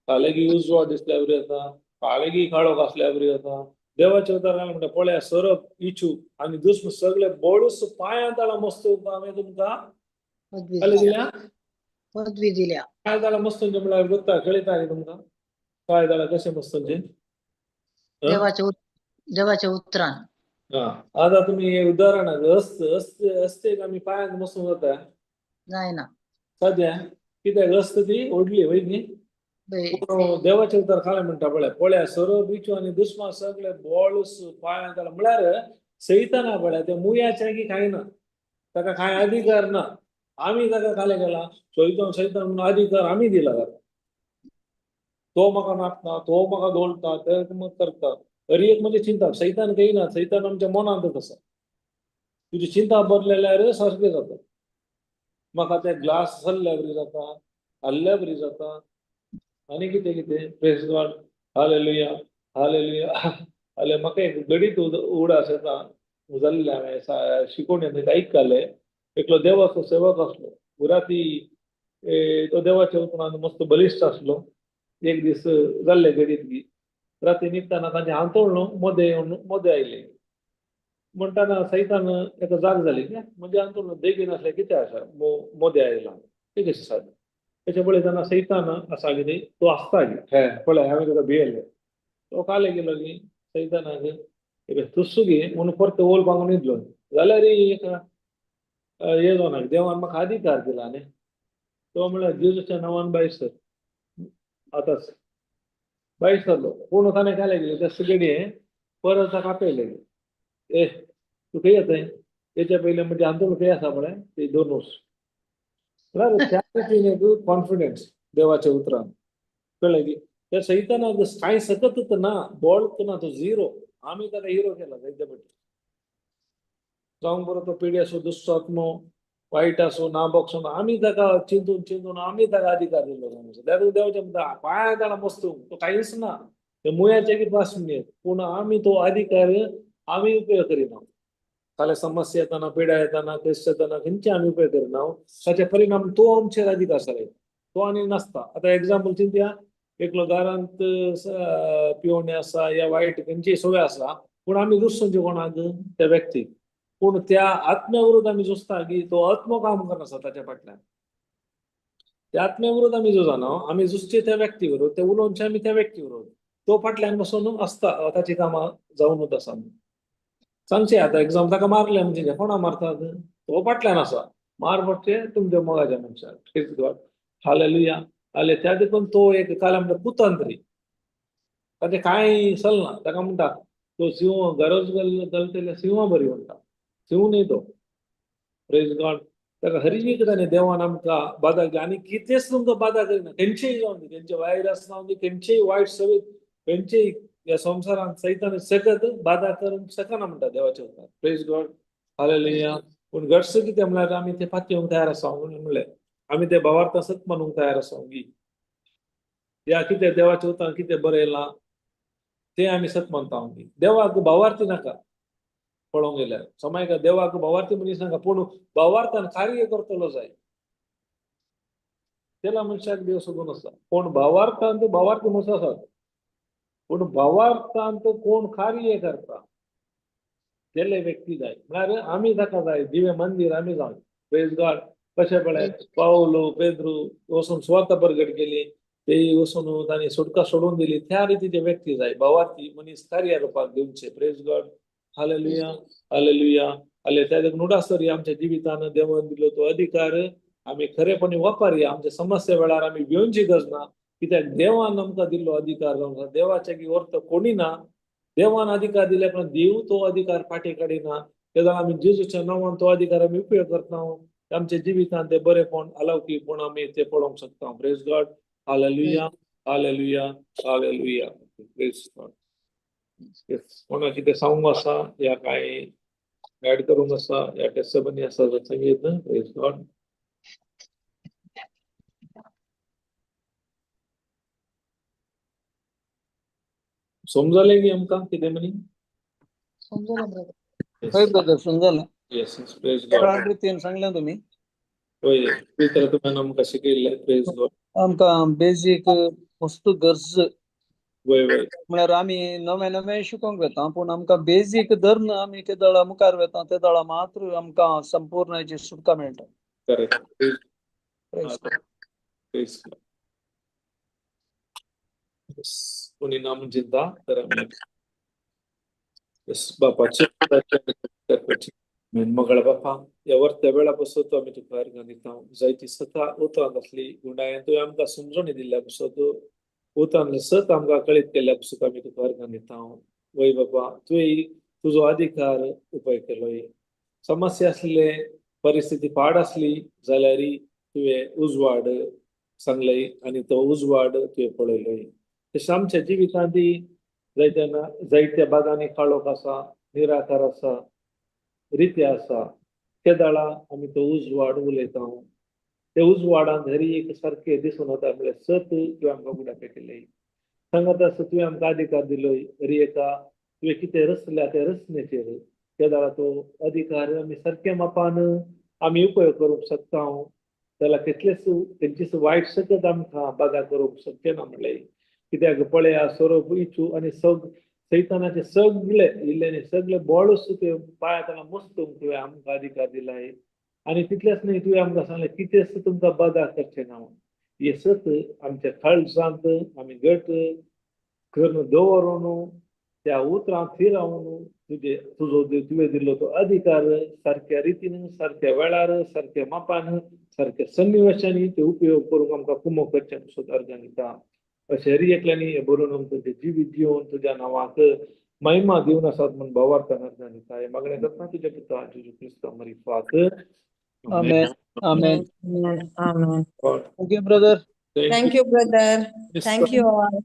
फाल्यां की उजवाड दिसल्या बरी जाता फाल्यां की काळोख आसल्या बरी जाता देवाचे उतर काय म्हणटा पळया सरप इचू आणि दुश्मन सगळे बोळस पांया तळा मस्त आम्ही तुमकां पदवी फाल्यां दिल्या. दिल्या पदवी दिल्या. काय झालं मस्तूंचे म्हळ्यार गुत्ता कळिता न्ही तुमकां काय झालं कशें मस्तूंचे देवाच्या उतरान आता तुम्ही हे उदाहरण असते आम्ही पांयाक बसून जाता जायना. सद्या कित्याक रस्त ती ओडली वय न्ही देवाचे उतर काय म्हणटा पळया सरप इचू आणि दुश्मन सगळे बोळस पांया त्याला म्हळ्यार सैताना पळया ते मुयाच्या की काय ना ताका कांय अधिकार ना आम्ही ताका काले केला सैतान म्हणून अधिकार आम्ही दिला ताका तो म्हाका नापता तो म्हाका दोळटा ते मग करता तरी एक म्हणजे चिंता सैतान काही ना सैतान आमच्या मनांतच आसा तुजी चिंता बदलल्यार सारकें जाता म्हाका ते ग्लास हल्ल्या बरी जाता हल्ल्या बरी जाता आनी कितें कितें प्रेज गॉड हालेलुया हालेलुया हाले म्हाका एक गडीत उडास येता जाल्ले हांवें शिकोवणेंत आयकताले एकलो देवाचो सेवक आसलो राती तो देवाच्या उतरान मस्त बलिश्ट आसलो एक दीस जाल्ले गडीत बी राती न्हिदताना ताचें हांतरुण मोदें आयलें म्हणटाना सैतान एका जाग जाली म्हणजे हांतरुण देगीन आसलें कितें आसा मोदें आयला ते कशें जालें तेचे पळयतना सैतान आसा कितें तो आसता हे पळय हांवें तुका भियेल्लें तो काले गेलो न्ही सैतानाक तुस्सू गे म्हणून परत ओल पांगून न्हिदलो जाल्यार एका हे जावना देवान म्हाका अधिकार दिला न्ही तो म्हळ्यार जेजूच्या नांवान भायर सर आतांच भायर सरलो पूण ताणें काय गेले त्या सुगेडे परत ताका आपयले ए तू खंय येताय तेच्या पयलें म्हणजे हांतरुण खंय आसा पळय ते दोन वर्स त्या रितीन एक कॉन्फिडन्स देवाच्या उतरान कळ्ळें की त्या सैतानाक कांय सकतच ना बोळच ना तो झिरो आमी ताका हिरो केला जायते फावटी जावंक बरो तो पिडी आसूं दुश्ट आत्मो वायट आसूं नाबोक आसूं आमी ताका चिंतून आमी ताका अधिकार दिलो देवाच्या म्हणटा पांया ताळा मस्तू तो कांयच ना ते मुयाचे की पासून पूण आमी तो अधिकार आमी उपयोग करिना फाल्यां समस्या येताना पिड्या येताना क्लेश येताना खंयचे आमी उपयोग करिना ताचे परिणाम तो आमचेर अधिकार जाता तो आनी नासता आतां एक्झाम्पल चिंतया एकलो दारांत पिवणे आसा या वायट खंयची सवय आसा पूण आमी दुसऱ्यांचे कोणाक त्या व्यक्तीक पूण त्या आत्म्या विरोध आमी झुजता की तो आत्मो काम करनासा ताच्या फाटल्यान त्या आत्म्या विरोध आमी झुजना आमी झुजचे त्या व्यक्ती विरोध ते उलोवचे आमी त्या व्यक्ती विरोध तो फाटल्यान बसून आसता ताची कामां जावनूच आसा सांगचे आतां एक्झाम ताका मारले म्हणजे कोणा मारतात तो फाटल्यान आसा मार पडचे तुमच्या मोगाच्या मनशाक हालेलुया हाले त्या देखून तो एक काल म्हणटा कुतंत्री ताचे कांय चलना ताका म्हणटा तो सिंह गरज घालतले सिंहा बरी म्हणटा सिंह न्ही तो प्रेज गॉड ताका हर एक ताणें देवान आमकां बाधा केली आनी कितेंच तुमकां बाधा करिना खंयचेय जावन दी खंयचे वायरस जावन दी खंयचेय वायट सवय खंयचेय या संवसारांत सैतान सकत बाधा करूंक शकना म्हणटा देवाचे उतर प्रेज गॉड हालेलुया पूण घडस कितें म्हळ्यार आमी ते फाटी तयार आसा म्हणलें आमी ते भावार्थ सत मानूंक तयार आसा या कितें देवाचे उतर कितें बरें येयलां ते आमी सत मानता देवाक भावार्थी नाका पळोवंक गेल्यार समायका देवाक भावार्थी मनीस नाका पूण भावार्थान कार्य करतलो जाय त्याला मनशाक देव सोदून आसा पूण भावार्थांत भावार्थी मनीस आसात पूण भावार्थांत कोण कार्य करता तेले व्यक्ती जाय म्हळ्यार आमी ताका जाय दिवे मंदीर आमी जावन प्रेज गॉड कशें पळय पावलो पेद्रू वचून स्वता प्रगट केली ते वचून तांणी सुटका सोडून दिली त्या रितीचे व्यक्ती जाय भावार्थी मनीस कार्य रूपाक दिवचे प्रेज गॉड हालेलुया हालेलुया हाले त्या नुडासरी आमच्या जिवितान देवान दिलो तो अधिकार आमी खरेपणी वापरया आमच्या समस्या वेळार आमी भिवनची गरज ना कित्याक देवान आमकां दिल्लो अधिकार जावन देवाचे की अर्थ कोणी ना देवान अधिकार दिले पण देव तो अधिकार फाटी काडिना तेन्ना आमी जेजूच्या नांवान तो अधिकार आमी उपयोग करता आमच्या जिवितांत ते बरेपण अलौकीकपण आमी ते पळोवंक शकता praise God hallelujah hallelujah hallelujah praise God कोणा कितें सांगू आसा या काय गायड करूंक आसा या टेस्टमनी आसा जाल्यार सांगीत. Praise God. समजलें न्ही आमकां कितें म्हणी? समजलं brother. होय ब्रदर समजायला येस प्रेज गॉड. सरळ रितीन सांगलें तुम्ही होय ते तर तुवें आमकां शिकयलें. Praise God. आमकां बेजीक वस्तू गरज वय वय म्हळ्यार आमी नवे नवे शिकोंक वेता पूण आमकां बेजीक धरून आमी ते दळा मुखार वेता ते दळा मात्र आमकां संपूर्ण हेची सुटका मेळटा. Correct. Praise God. Praise God. Yes. कोणी नाम चिंता तर आमी बापाचे मगळ बापा या वर्त्या वेळा बसत आमी तुका अर्घां दिता. जायती सता उतरां असली गुणाय तुवें आमकां समजोणी दिल्या बसत उतरां सत आमकां कळीत केल्ल्या बसत आमी तुका अर्घां दिता. वय बाबा तुवें तुजो अधिकार उपाय केलोय. समस्या असले परिस्थिती पाड असली जाल्यार तुवें उजवाड सांगलय आणि तो उजवाड तुवें पळयलोय. तशें आमच्या जिवितांत जायत्या भागांनी काळोख आसा, निराकार आसा, रित्या आसा. त्या दाळा आमी तो उजवाड उलयता. ते उजवाडांत हरी एक सारखे दिसून येता म्हळ्यार सत तुवें आमकां बुडापे केले. सांगत आसा तुवें आमकां अधिकार दिलोय. हरी एका तुवें कितें रचल्या त्या रचनेचेर त्या दाळा तो अधिकार आमी सारक्या मापान आमी उपयोग करूंक शकता. जाल्यार तेंचीच वायट सकत आमकां बागा करूंक शक्य ना म्हणलें. कित्याक पळया सोरोप इचू आनी सैतानाचे सगळे बॉळूस तुवें पायातना मस्तूंक तुवें आमकां अधिकार दिलाय. आनी तितलेंच न्ही तुवें आमकां सांगलें कितेंच तुमकां बाधा करचें ना. हे सत आमच्या काळजांत आमी घट करून दवरून त्या उतरां थी रावन तुवें दिल्लो तो अधिकार सारक्या रितीन सारक्या वेळार सारक्या मापान सारक्या सन्निवेशांनी ते उपयोग करूंक आमकां कुमो करचें असो अर्घां दिता. अशें हरी एकल्यांनी हें बरोवन आमकां ते जिवीत दिवन तुज्या नांवाक महिमा दिवन आसात म्हूण भावार्थान अर्घां दिता. हें मागणें करता तुज्या पुता जेजू क्रिस्तांव मरी फात. आमेन आमेन. Amen. Okay brother. Thank you, brother. Thank you all.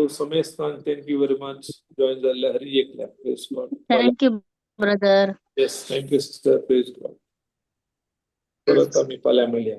Samestan, thank you very much. Join the Hari एकल्या. Praise God. Thank you brother. Yes, thank you sister. Praise God. परत आम्ही पाल्या मेळया.